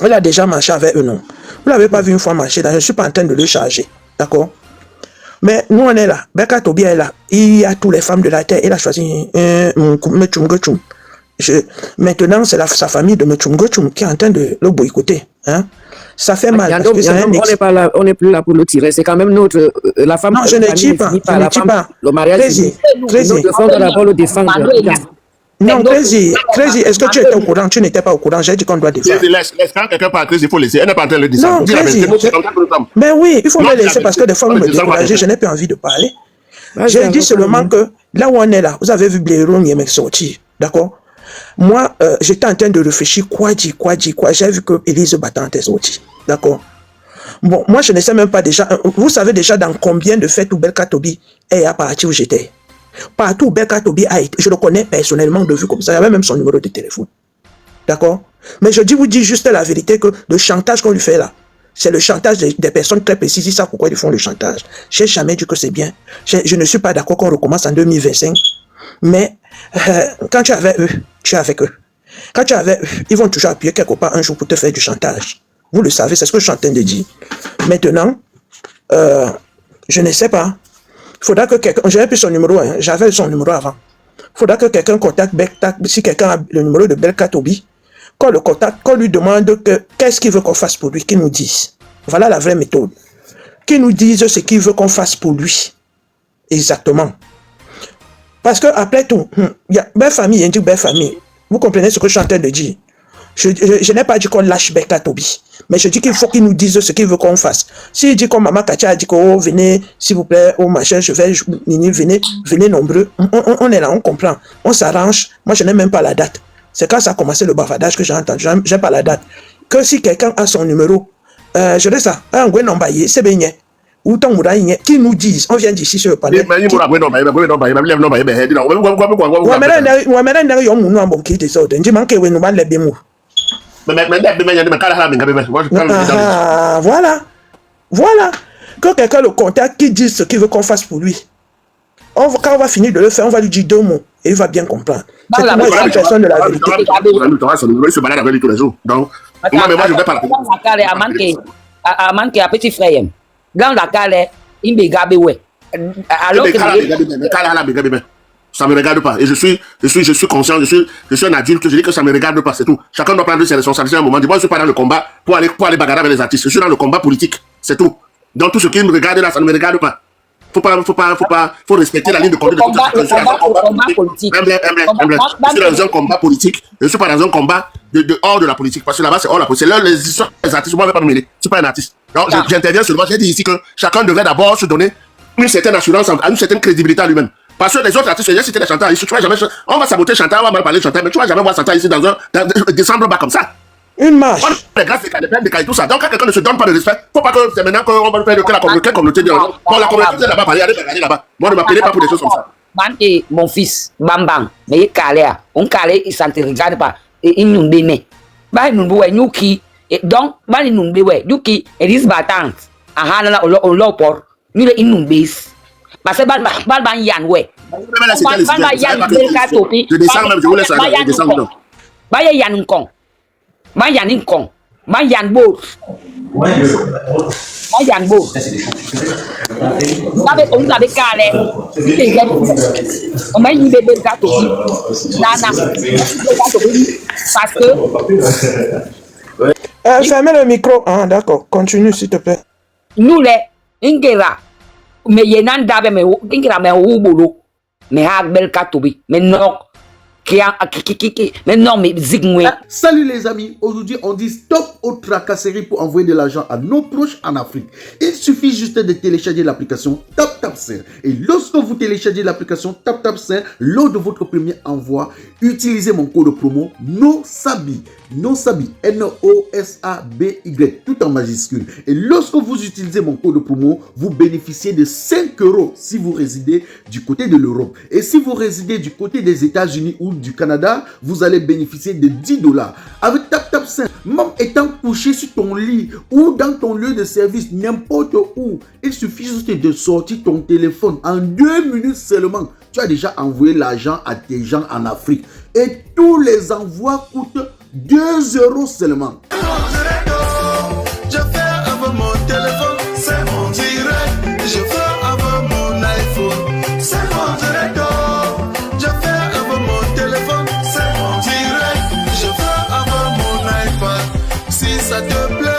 Elle a déjà marché avec eux, non? Vous l'avez pas vu une fois marcher, je ne suis pas en train de le charger, d'accord? Mais nous, on est là. Belka Tobi est là. Il y a toutes les femmes de la terre. Il a choisi Mechumgochum. Maintenant, c'est sa famille de Mechumgochum qui est en train de le boycotter. Hein? Ça fait mal. Parce que on n'est plus là pour le tirer. C'est quand même notre... la femme... Non, je ne dis pas. Je ne dis pas. Le mariage, nous devons d'abord le défendre. Non, Crazy, est-ce que tu étais au courant? Tu n'étais pas au courant. J'ai dit qu'on doit défendre. Laisse, quand quelqu'un parle Crazy, il faut laisser. Elle n'est pas en train de le dire. Non, Crazy. Mais oui, il faut me laisser parce que des fois, vous me découragez. Je n'ai plus envie de parler. J'ai dit seulement que là où on est là, vous avez vu Blaireau Niémé sortir. D'accord? Moi, j'étais en train de réfléchir quoi. J'ai vu que Élise Battante est sortie. D'accord? Bon, moi, je ne sais même pas déjà. Vous savez déjà dans combien de fêtes où Belka Tobi est à partir où j'étais? Partout où Belka Tobi a été, je le connais personnellement de vue comme ça, il y avait même son numéro de téléphone. D'accord? Mais je vous dis juste la vérité que le chantage qu'on lui fait là, c'est le chantage des personnes très précises. Ils savent pourquoi ils font le chantage. Je n'ai jamais dit que c'est bien. Je ne suis pas d'accord qu'on recommence en 2025. Mais quand tu es avec eux, tu es avec eux. Quand tu es avec eux, ils vont toujours appuyer quelque part un jour pour te faire du chantage. Vous le savez, c'est ce que je suis en train de dire. Maintenant, je ne sais pas. Il faudra que quelqu'un... J'avais plus son numéro, hein. J'avais son numéro avant. Il faudra que quelqu'un contacte Belka, si quelqu'un a le numéro de Belka Tobi, qu'on le contacte, qu'on lui demande qu'est-ce qu'il veut qu'on fasse pour lui, qu'il nous dise. Voilà la vraie méthode. Qu'il nous dise ce qu'il veut qu'on fasse pour lui. Exactement. Parce que après tout, il y a belle famille, il dit belle famille. Vous comprenez ce que je suis en train de dire? Je n'ai pas dit qu'on lâche Belka Tobi, mais je dis qu'il faut qu'il nous dise ce qu'il veut qu'on fasse. S'il dit comme Maman Katia a dit que oh, venez, s'il vous plaît, oh machin, venez nombreux, on est là, on comprend, on s'arrange. Moi, je n'ai même pas la date. C'est quand ça a commencé le bavardage que j'ai entendu, je n'ai pas la date. Que si quelqu'un a son numéro, je dis ça, c'est bien. Ou tant qui nous disent, on vient d'ici sur le panel. Voilà. Que quelqu'un le contacte, qui dise ce qu'il veut qu'on fasse pour lui. Quand on va finir de le faire, on va lui dire 2 mots et il va bien comprendre. C'est pour moi, je suis personne de la vérité. Il se balade avec lui tous les jours. Donc, moi, je ne vais pas la manque à petit frère. Dans la cale, il me gabe ouais. Alors que ça me regarde pas. Et je suis conscient, je suis un adulte, je dis que ça me regarde pas, c'est tout. Chacun doit prendre ses responsabilités à un moment. Moi, je suis pas dans le combat pour aller bagarrer avec les artistes. Je suis dans le combat politique, c'est tout. Donc tout ce qui me regarde là, ça ne me regarde pas. Faut respecter la ligne de conduite de tout ça. Je suis dans un combat politique. Je suis pas dans un combat hors de la politique. Parce que là-bas, c'est hors de la politique. C'est là les histoires des artistes. Moi, je ne vais pas me mêler. Je suis pas un artiste. Donc, j'interviens seulement. J'ai dit ici que chacun devrait d'abord se donner une certaine assurance, une certaine crédibilité à lui-même. Parce que les autres artistes, j'ai cité les chanteurs ici. Tu vois jamais, on va saboter chanteur, on va mal parler de chanteur, mais tu vas jamais voir chanteur ici dans décembre bas comme ça. Une marche. Les gars, c'est des tout ça. Donc, quand quelqu'un ne se donne pas de respect, faut pas que c'est maintenant qu'on va faire de la communauté. Bon, la communauté là-bas, allez regarder là-bas. Moi, ne m'appelez pas pour des choses comme ça. Mon fils, Bambang, mais il est calé. On calé, il s'en te regarde pas. Il nous béné. Bah, nous voyons nous qui. Donc, bah, il nous béné. Nous qui, Élise Battante. Ah, là, on l'a pour. Nous, il nous baisse. Parce que, bah, Yann, ouais. Je descends même, je vous laisse descendre. Bah, Yann Kong. Yann Kong. Yann Bo. Yann Bo. On avait calé. On m'a dit bébé gâteau. Nana. Parce que. Fermez le micro. Ah, d'accord. Continue, s'il te plaît. Nous, les Ingera. Mais il y a un dabe, mais Ingera, mais au boulot. Mais à Belka Tobi. Mais non. Mais non, mais zigmoué. Salut les amis, aujourd'hui on dit stop aux tracasseries pour envoyer de l'argent à nos proches en Afrique. Il suffit juste de télécharger l'application TapTapSend. Et lorsque vous téléchargez l'application TapTapSend, lors de votre premier envoi, utilisez mon code promo NOSABI, N-O-S-A-B-Y, tout en majuscule. Et lorsque vous utilisez mon code promo, vous bénéficiez de 5 € si vous résidez du côté de l'Europe. Et si vous résidez du côté des États-Unis ou du Canada, vous allez bénéficier de 10 $. Avec TapTap5, même étant couché sur ton lit ou dans ton lieu de service, n'importe où, il suffit juste de sortir ton téléphone. En 2 minutes seulement, tu as déjà envoyé l'argent à tes gens en Afrique. Et tous les envois coûtent 2 € seulement. Je fais avec mon téléphone, c'est mon direct. Je fais avec mon iPhone, c'est mon direct. Je fais avec mon téléphone, c'est mon direct. Je fais avec mon iPad. Si ça te plaît.